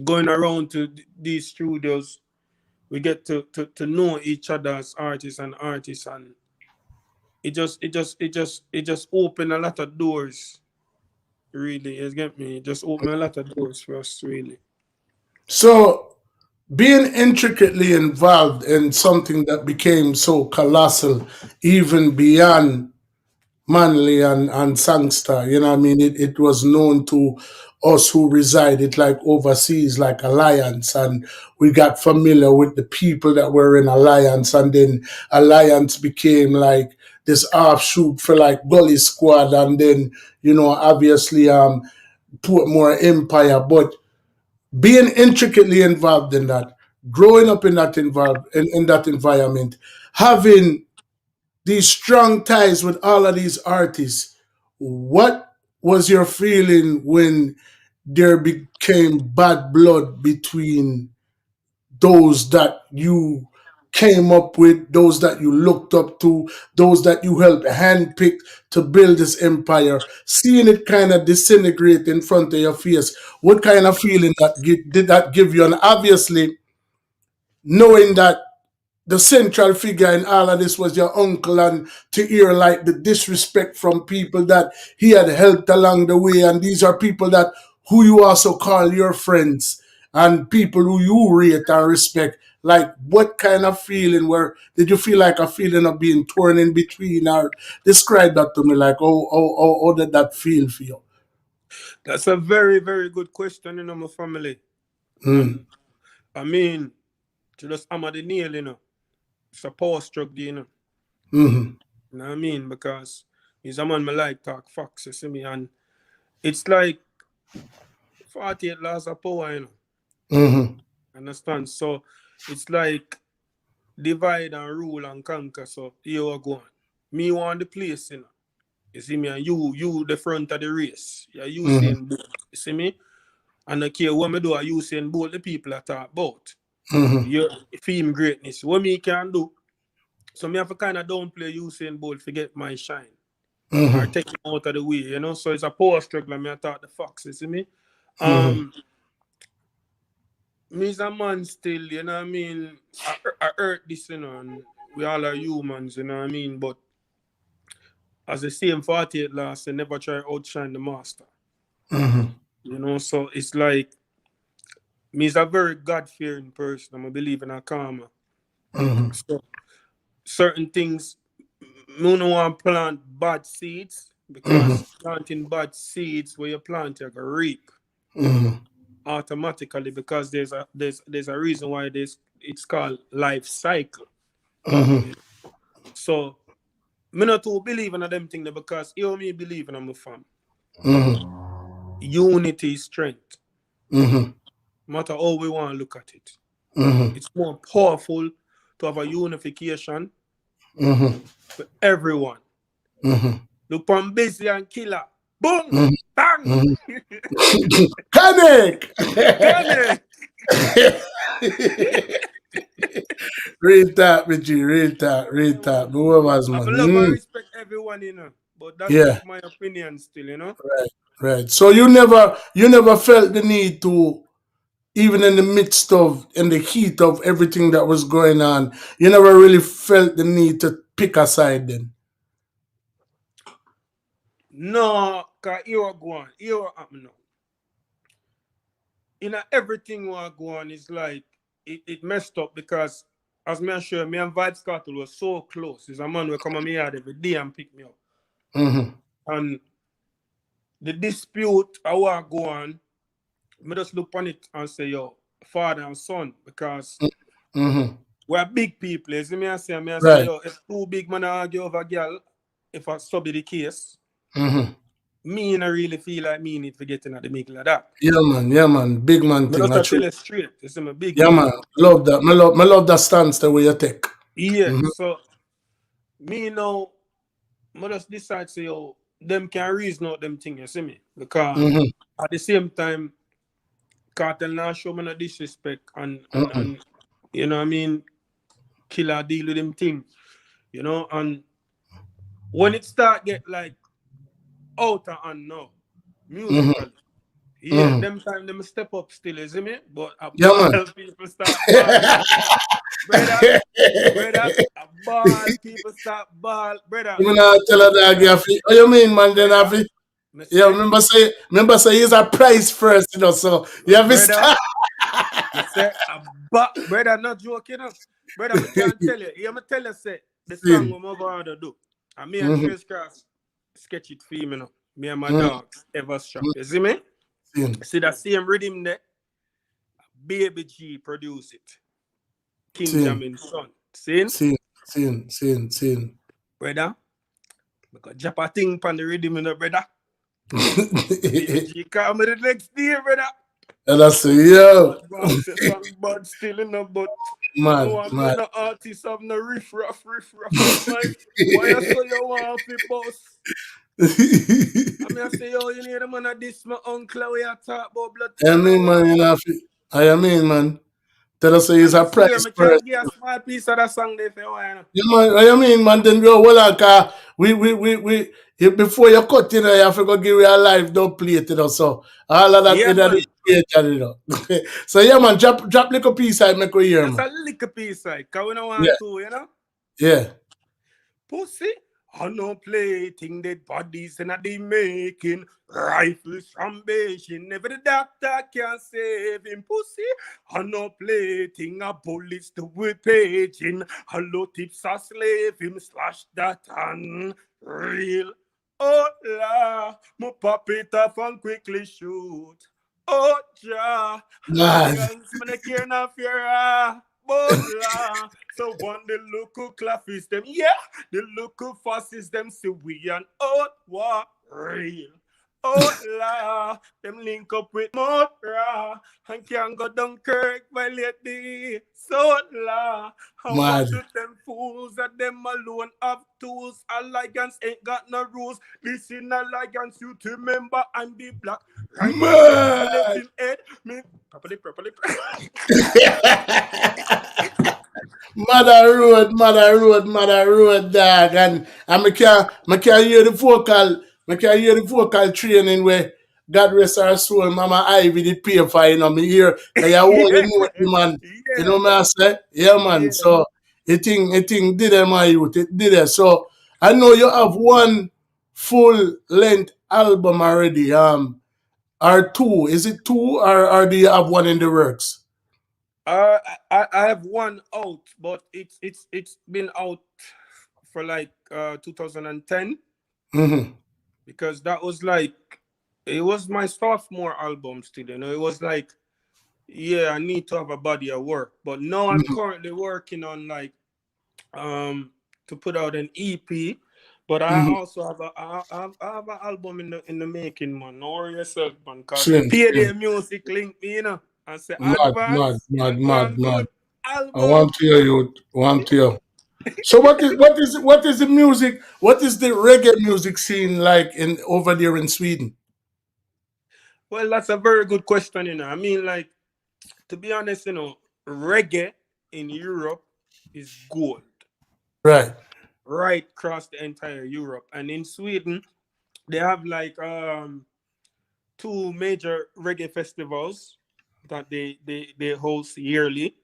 going around to these studios, we get to know each other as artists, and it just opened a lot of doors. Really, you get me? It just opened a lot of doors for us, really. So, being intricately involved in something that became so colossal, even beyond Manly and Sangster, you know what I mean? It was known to us who resided like overseas, like Alliance, and we got familiar with the people that were in Alliance, and then Alliance became like this offshoot for like Gully Squad, and then, you know, obviously Portmore Empire, but being intricately involved in that, growing up in that in that environment, having these strong ties with all of these artists, what was your feeling when there became bad blood between those that you came up with, those that you looked up to, those that you helped handpick to build this empire, seeing it kind of disintegrate in front of your face? What kind of feeling did that give you? And obviously, knowing that the central figure in all of this was your uncle, and to hear like the disrespect from people that he had helped along the way, and these are people that who you also call your friends and people who you rate and respect. Like, what kind of feeling did you feel like a feeling of being torn in between, or describe that to me? Like, how did that feel for you? That's a very, very good question, my family. And I mean, to just hammer the nail, it's a power struggle, You know what I mean? Because he's a man me like talk facts, you see me? And it's like 48 laws of power, Understand? So it's like divide and rule and conquer. So here we go on. Me want the place, You see me? And you the front of the race. You're using both. You see me? And I care what me do, I using both the people I talk about. Your fame greatness. What me can do? So me have to kind of downplay Usain Bolt to get my shine. Or take him out of the way, So it's a power struggle, and me I talk the facts, you see me? Me's a man still, you know what I mean? I hurt this, and we all are humans, you know what I mean? But as the same 48 last, they never try to outshine the master. So it's like, me's a very God-fearing person. I'm a believer in a karma. So certain things, me don't want to plant bad seeds, because planting bad seeds where you plant, you can reap automatically, because there's a reason why it's called life cycle. So me not too believe in them things, because you me believe in my fam. Unity is strength. No matter how we want to look at it. It's more powerful to have a unification for everyone. Look on Busy and Killer. Boom! Bang! Panic! Real talk, Richie. Real talk. Whoever's man. I love and respect everyone, But that's just my opinion still, Right. So you never felt the need to, even in the heat of everything that was going on, you never really felt the need to pick a side then? No, because you go on. You happen now. Everything what go on is like, it messed up, because as me sure, me and Vibes Cartel was so close. There's a man will come on me yard every day and pick me up. And the dispute I want go on, me just look on it and say, yo, father and son, because We're big people. You see me, I say, Right. yo, if two big men argue over a girl, if I sub the case, me I really feel like me need to get in at the middle of that. Yeah, man. Big man thing. Just tell you straight. You see me, big Yeah, man. Love that. I love that stance the way you take. Yeah, so me now, I just decide say, yo, them can reason out them things, you see me? Because at the same time, Cartel now show me no disrespect and you know what I mean, Killer deal with them thing, you know, and when it start get like out of hand now, musically, them time them step up still, you see me? But a ball people start balling. brother, a ball people start ball, brother. You know, tell her that what you mean, man? Then have it. Yeah, remember say he's a price first, you know. So you have to start. Brother, not joking, you know. Brother, I can't tell you. I'm tell you, say the song we move on to do. And me and Trace Cross sketch it for him, you know. Me and my dogs ever shop. You see me? See that same rhythm there? Baby G produce it. King Jamin son. Seen. Brother, because drop a thing on the rhythm, you know, brother. Baby G call me the next day, brother. And I say, yo. But still, you know, but man. No artist have no riff raff. Why you say you want to boss? I say, yo, you need a man of this, my uncle, we are talk about blood. I mean, man. Tell us he's a price first. I give a small piece of that song there for you, man. I mean, man, then go, well, car, we, before you cut, you know, you have to go give you a live, don't play it, you know, so all of that, you know. So, yeah, man, drop little piece I make we hear, man. Just a little piece, because we don't want to, you know? Yeah. Pussy. I no play thing dead bodies and they making rifles from Beijing. Never the doctor can save him, pussy. I no play thing a bullets to whip paging. Hello tips a slave him slash that and real. Oh la, mo pop it off and quickly shoot. Oh ja, guns man care not fear. Butler. So one the local claffis them, the local fascists them see we and out war real. La, them link up with Motra and can go Dunkirk by lady. So la, how much of them fools that them alone have tools? Alliance ain't got no rules. This in alliance, you to remember I'm the black. Right now, head, me properly. Mother road, dog, and I can hear the vocal training where God rest her soul, Mama Ivy did pay for, you know, me hear that you want the man, you know what I say? Yeah, man. So it did it, my youth, it did it. So I know you have one full length album already, or two. Is it two, or do you have one in the works? I have one out, but it's been out for like 2010 because that was like it was my sophomore album still, you know. It was like, I need to have a body of work, but now I'm currently working on like to put out an EP. But I also have an album in the making, man. Know yourself, man. Cause pay music link me, you know. I say mad. I want to hear you. So what is the music? What is the reggae music scene like over there in Sweden? Well, that's a very good question, you know. I mean, like, to be honest, you know, reggae in Europe is gold. Right across the entire Europe. And in Sweden, they have like two major reggae festivals that they host yearly.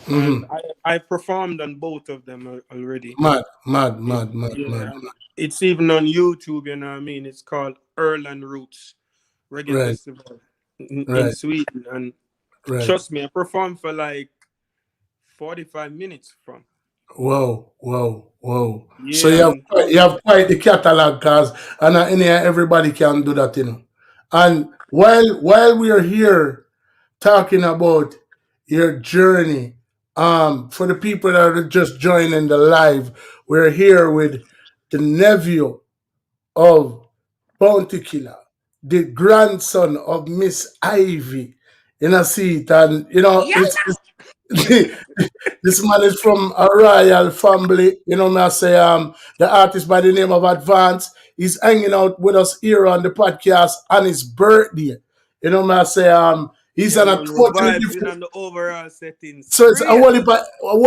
And I performed on both of them already. Mad. It's even on YouTube, you know what I mean? It's called Erland Roots Reggae Festival in Sweden. And trust me, I performed for like 45 minutes from. Whoa. Yeah, so you have quite the catalog, cause and in here everybody can do that, you know. And while we are here talking about your journey For the people that are just joining the live, we're here with the nephew of Bounty Killa, the grandson of Miss Ivy in a seat. And, this man is from a royal family. May I say, the artist by the name of Advance, he's hanging out with us here on the podcast on his birthday. May I say, he's on a totally different. On the overall settings. So it's a whole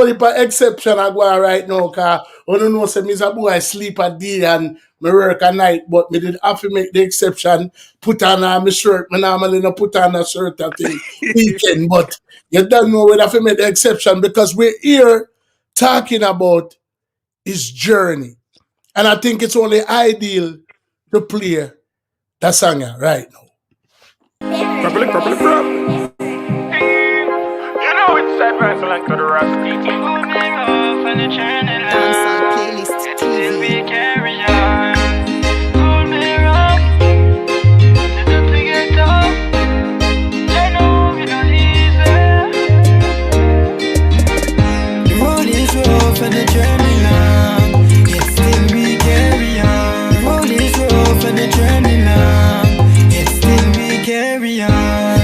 heap of exception I go on right now, because I don't know, say, me a boy, I sleep a day and me work at night, but me did have to make the exception, put on my shirt. Me normally not put on a shirt at the weekend, but you don't know we have to make the exception because we're here talking about his journey. And I think it's only ideal to play that song right now. It's advance like to the Rasta Dancehall Playlist TV. The road is rough and the journey long, yet still we carry on. The road is rough and the journey long, yet still we carry on.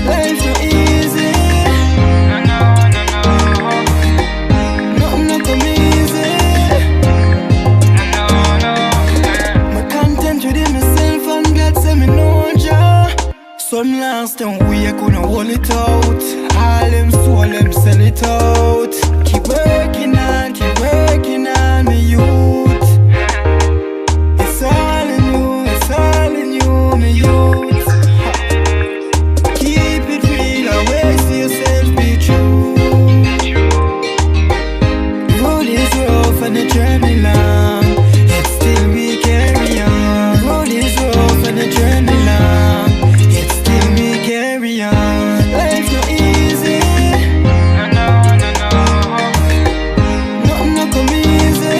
Life's no easy. Nothing not come easy. My content within myself and God say me know Jah. Some last time we couldn't hold it out. All them soul them sell it out. Keep working on me youth. It's all in you, me youth. Keep it real, always see yourself be true. The road is rough and the journey long, yet still we carry on. The road is rough and the journey long, yet still we carry on. Life's no easy. Nothing not come easy.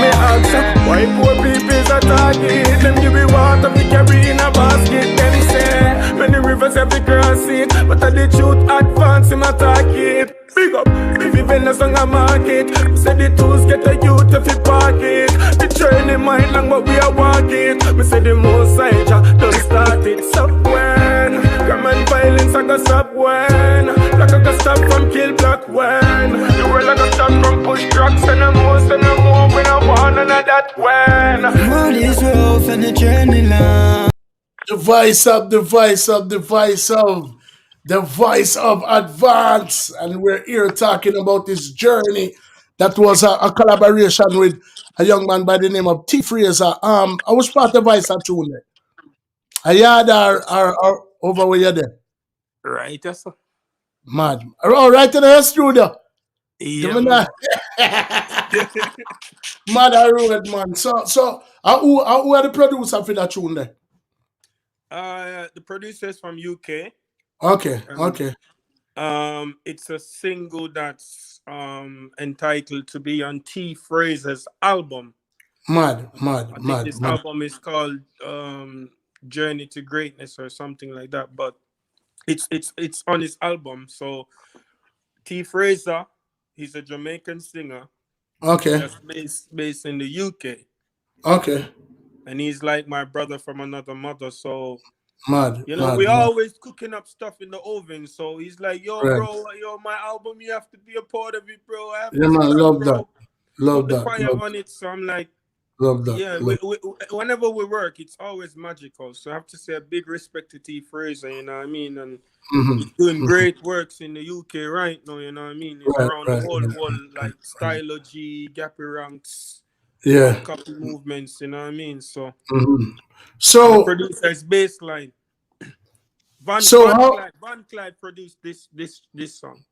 Me ask you, why poor people's a target? Them give me water, me carry in a basket. Them say, many rivers have to cross it, but I the truth advance in my target. Big up, if you vend us on a market, say the tools get a youth if you park it. The journey might long, but we are walking. Me say the most side don't start it. So when crime and violence I go stop when like I go stop from kill black when the world I go stop from push drugs and I'm more when I want and I that when The road is rough and the journey long. The voice of Advance, and we're here talking about his journey. That was a collaboration with a young man by the name of T. Fraser. I was part of voice at tune there. I had our over where you're there. Right, yes, sir. Mad. All right in the studio. Yeah, man. Mad I road, man. So who are the producer for that tune there? The producer is from UK. Okay. It's a single that's entitled to be on T. Fraser's album. Mad. This album is called Journey to Greatness or something like that. But it's on his album. So T. Fraser, he's a Jamaican singer. Okay. That's based in the UK. Okay. And he's like my brother from another mother. So mad. We always cooking up stuff in the oven. So he's like, yo, right. bro, my album, you have to be a part of it, bro. Yeah, man, love that. Love that. Put the fire on it. So I'm like, love that. Yeah, whenever we work, it's always magical. So I have to say a big respect to T. Fraser, you know what I mean? And he's doing great works in the UK right now, you know what I mean? He's around the whole like Stylogy, Gappy Ranks, copy movements, you know what I mean? So so the producer is Baseline. Van Clyde produced this song.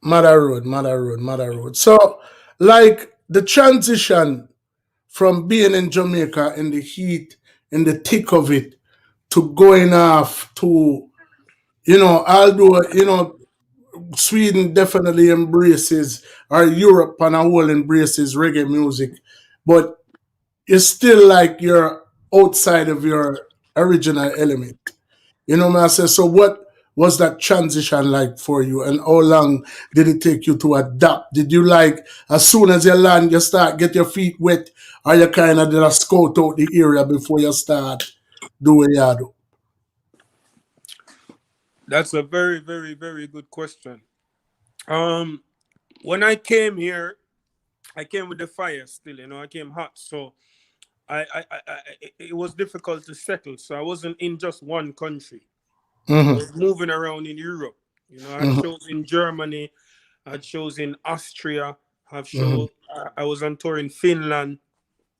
Mother Road. So like the transition from being in Jamaica in the heat, in the thick of it, to going off to, although, Sweden definitely embraces, or Europe and a whole embraces reggae music, but it's still like you're outside of your original element. You know what I say? So what was that transition like for you, and how long did it take you to adapt? Did you like as soon as you land, you start get your feet wet, or you kind of did a scout out the area before you start doing you do? That's a very, very, very good question. When I came here, I came with the fire still, I came hot. So it was difficult to settle. So I wasn't in just one country. I was moving around in Europe. I had shows in Germany, I had shows in Austria, I was on tour in Finland.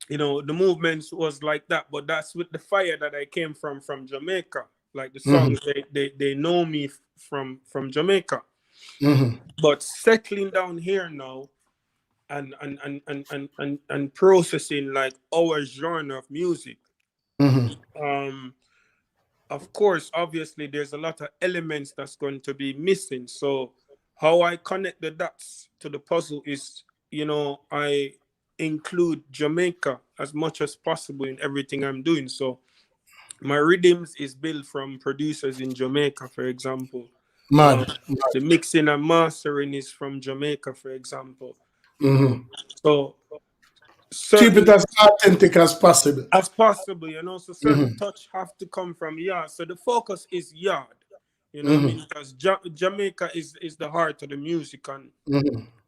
The movements was like that, but that's with the fire that I came from Jamaica. Like the songs, they know me from Jamaica. But settling down here now and processing like our genre of music. Of course, obviously, there's a lot of elements that's going to be missing. So how I connect the dots to the puzzle is, I include Jamaica as much as possible in everything I'm doing. So my rhythms is built from producers in Jamaica, for example. The mixing and mastering is from Jamaica, for example. So keep it as authentic as possible. As possible, so certain touch have to come from yard. So the focus is yard, what I mean? Because Jamaica is the heart of the music, and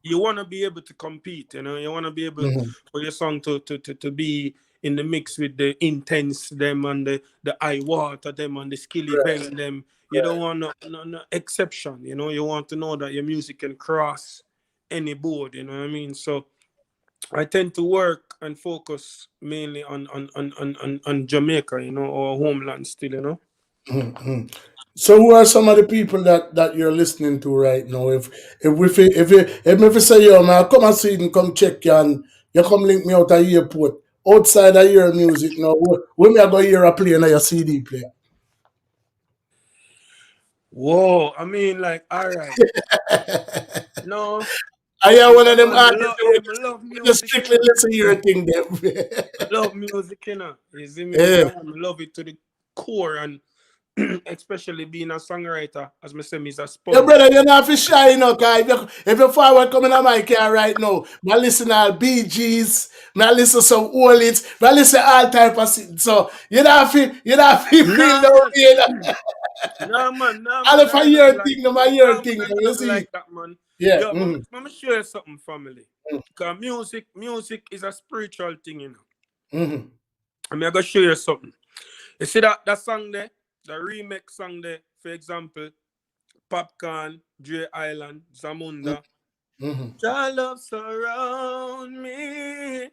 you want to be able to compete, you want to be able for your song to be in the mix with the intense them and the eye water them and the skilly bang them. You don't want no exception, you want to know that your music can cross any board, what I mean? So I tend to work and focus mainly on Jamaica, or homeland still, So who are some of the people that you're listening to right now? If you say, yo man, come and see and come check you, and you come link me out at the airport, outside of your music now, when me I go hear a play on your CD player? Whoa, I mean, like, all right. No. I am one of them artists I love who music. just strictly listen to your thing there. I love music, You see me? Yeah. I love it to the core, and especially being a songwriter, as I say, is a sport. Yeah, brother, you're not for shy, guys. If you're forward coming on my car right now, I listen to all BGs, I listen to some old hits, I listen to all type of shit. So you don't feel feel no pain. No, man. And if I hear a thing, I hear a thing. You see? Like that, man. Yeah. Yo, let me show you something, family. Because music is a spiritual thing, I'm going to show you something. You see that song there? The remix song there, for example, Popcorn, Dre Island, Zamunda. Your love surround me.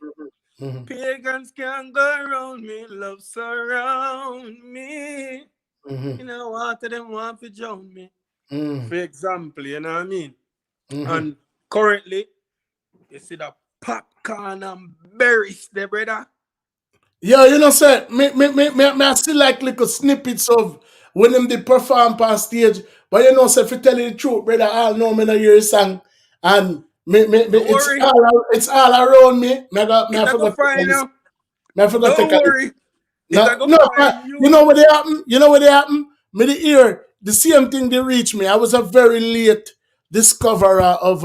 Pagans can't go around me. Love surround me. Water them want to drown me. For example, you know what I mean? And currently, you see that Popcorn and berries there, brother. Yo, say, me I still like little snippets of when them they perform on stage. But say, if you tell you the truth, brother, I'll know me no hear a song. And it's all around me. I forgot Don't worry. You know what they happen? Me the hear the same thing they reach me. I was a very late discoverer of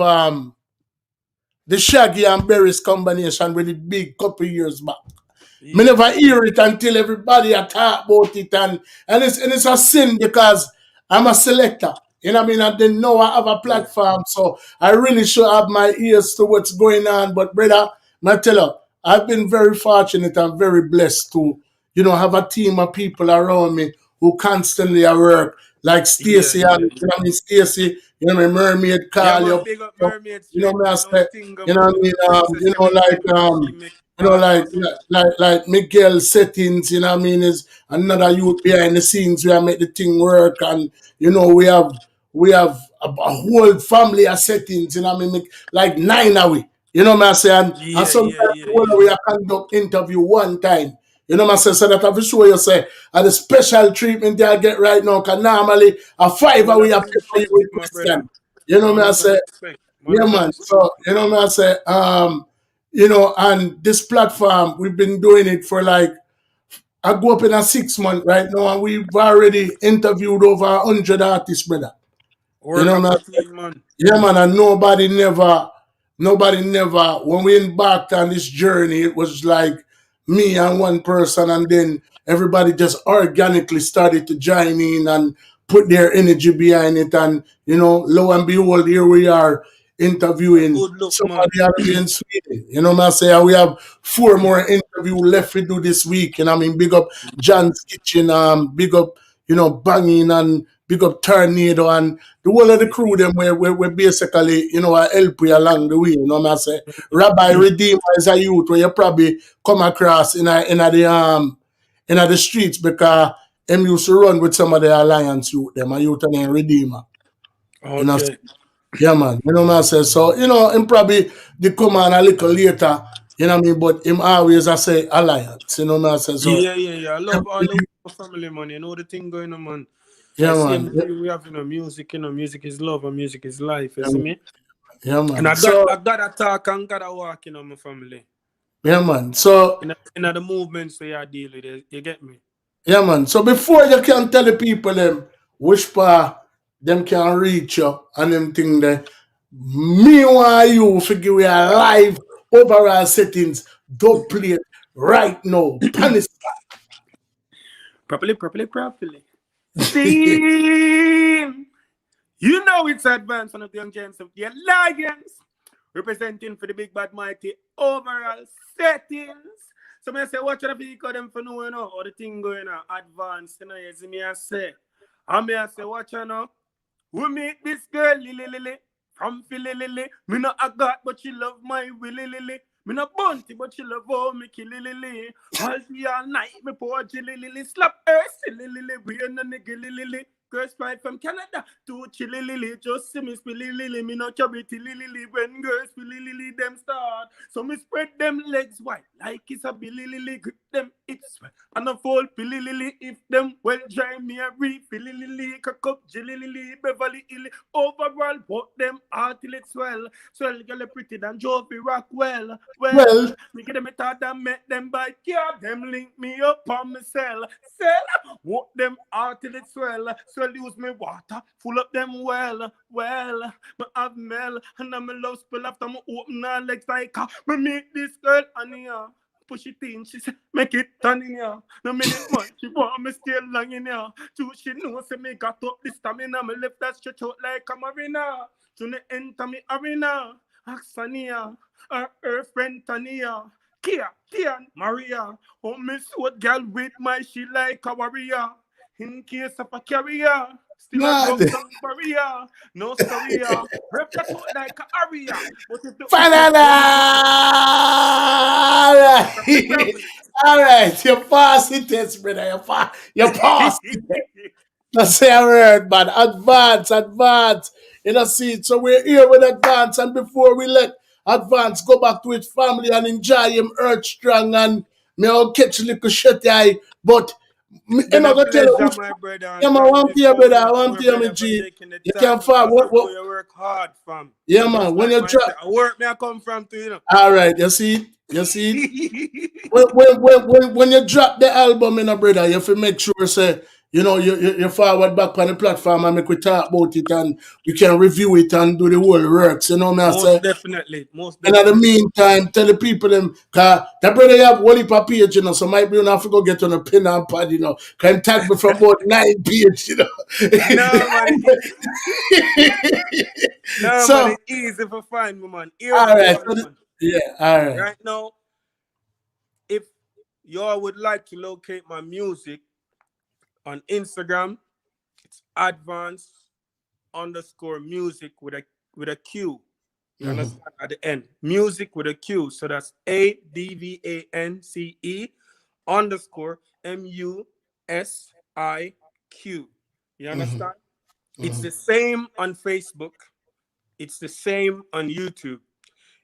the Shaggy and Berries combination with it big couple years back. Me never hear it until everybody talk about it, and it's a sin because I'm a selector. You know what I mean? I didn't know I have a platform, so I really should have my ears to what's going on. But brother, I tell you, I've been very fortunate and very blessed to, have a team of people around me who constantly work. Like Stacy, Stacy, Mermaid call big up Mermaid. I say, like Miguel settings, is another youth behind the scenes where I make the thing work, and we have a whole family of settings, like 9 of we. I say, and sometimes we conduct interview one time. I say, so that I will show you say and the special treatment I get right now, because normally a 5 we have to pay with question. I say, yeah man. So I say, and this platform, we've been doing it for like I go up in a 6 month right now, and we've already interviewed over 100 artists, brother. You Work know, up man. a team, man. Yeah, man, and nobody never, when we embarked on this journey, it was like me and one person, and then everybody just organically started to join in and put their energy behind it. And, lo and behold, here we are interviewing Good look, man. somebody out there in Sweden. You know what I'm saying? We have 4 more interviews left to do this week. And I mean, big up John's Kitchen, big up, Banging, and big up Tornado, and the whole of the crew them we basically, I help you along the way. You know what I'm saying? Rabbi Redeemer is a youth where you probably come across in the streets, because him used to run with some of the alliance youth, them a youth named Redeemer. Okay. Yeah, man. You know what I'm saying? So, him probably they come on a little later, you know what I mean? But him always I say alliance, you know what I'm saying? So Yeah. I love all the family, man. You know the thing going on, man. yeah, I see man. we have music, music is love and music is life, you Yeah, see me? yeah, man. And I So gotta talk and gotta walk, my family. yeah, man. So In the movements where I deal with it, you get me? yeah, man. So before you can tell the people them which part them can reach you and them thing there, me want you figure we are live overall settings. Don't play it right now. Panic. Properly. Steam! You know it's Advance, one of the young gents of the Alliance, representing for the big bad mighty overall settings. So I say, watch the vehicle them for know, or the thing going on, Advance, you see me I say. And I say, watch now. We meet this girl, Lily, from Philly, Lily. Me no a God, but she love my Willy, Lily. Me no bunty, but she love all me killy, Lily. All me all night, me poor Jilly, Lily. Slap her, silly, Lily. We and the nigga, Lily. Girls fly from Canada to Chile, Lily. Just see me spilly, Lily. Me no charity, Lily. When girls spilly, Lily, them start. So me spread them legs wide, like it's a Billy, Lily. Grip them, it's wet. And a fold, Billy, Lily. If them well dry, me a refill, Lily. Cock up, Jilly, Lily. Beverly, Illy. Overall, what them out till it's swell. Swell, girl, pretty than Jovi rock well. Me get them a thought and make them by care. Them link me up on me cell. What them out till it's swell. Swell use me water, full up them well. Me have mel, and I'm a love spell after me open her legs like me meet this girl and here. Push it in, she said, make it turn in here. No minute man, she want me stay long in here. Too she know, say me got up this stamina. Me left that stretch out like a marina. To the enter me arena. Axania, her friend Tania. Kia, Maria. Oh, miss what girl with my she like a warrior. In case of a carrier. Still a broke down barrier. No story. Rep that out like a area. But if the All right, you pass the test, brother. You pass the test. That's say a word, man. Advance. See it. So we're here with Advance, and before we let Advance go back to his family and enjoy him earth strong, and me I'll catch a little shut eye, but it's been a pleasure, my brother. Yeah, man, one here, brother. I want to hear me, G. You can find what you work hard, fam. Yeah, man. When you drop, I work me, I come from to you know. All right, you see. when you drop the album, brother, you have to make sure say you forward back on the platform and make we talk about it, and we can review it and do the whole works. You know what I say? Definitely. And in the meantime, tell the people them, cause that brother you have one heap of page, so might be you have to go get on a pen and pad, can tag me from about 9 page, No, man. Man, it's easy for find me, man. All right. Yeah, all right. Right now, if y'all would like to locate my music on Instagram, it's advance_music with a Q. You understand? At the end. Music with a Q. So that's ADVANCE_MUSIQ. You understand? It's the same on Facebook. It's the same on YouTube.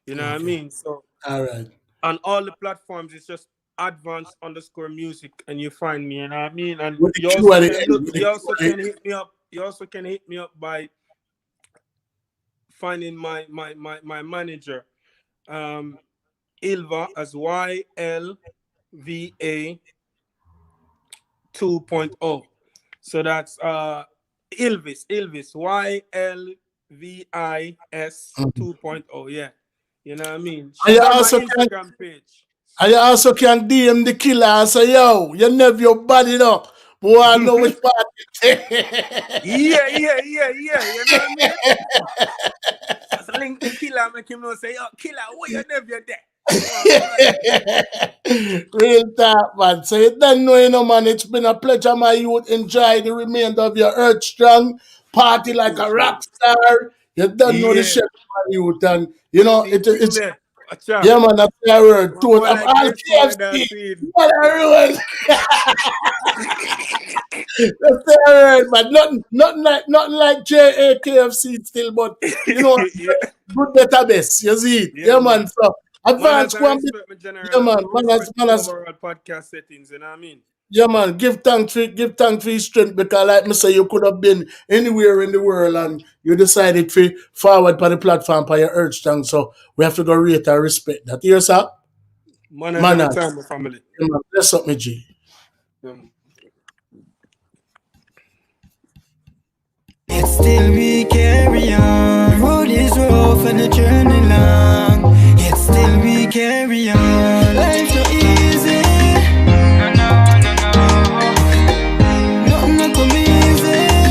You know what I mean? So all right. On all the platforms, it's just advance_music, and you find me. You know what I mean? And you also can hit me up. You also can hit me up by finding my manager, Ilva, as YLVA 2.0. So that's Ylvis, YLVIS 2.0. Yeah, you know what I mean. And you Check out my also Instagram page. And you also can DM the killer and say, yo, you never your body up. Boy, I know which part. Yeah. You know what I mean? Just link the killer, make him know say, yo, killer, where you never there? Real talk, man. So you don't know, man. It's been a pleasure, my youth. Enjoy the remainder of your Earth Strong. Party like a rock star. You don't know the shape, my youth. And, you know, it's... Yeah, man, that's the word. Two of all KFC. What a rule. That's the word, man. Nothing like KFC still, but you know, good database. You see it. Yeah, man. So advance one bit. Yeah, man. Overall podcast settings, you know what I mean? Yeah, man. Give thanks for your strength, because like me say, you could have been anywhere in the world and you decided to forward for the platform for your Earth Strong. So we have to go rate and respect that. Yes, sir? Manners. Time, my family. Yeah, man. Bless up, me G. Yet still we carry on. The road is rough and the journey long. Yet still we carry on.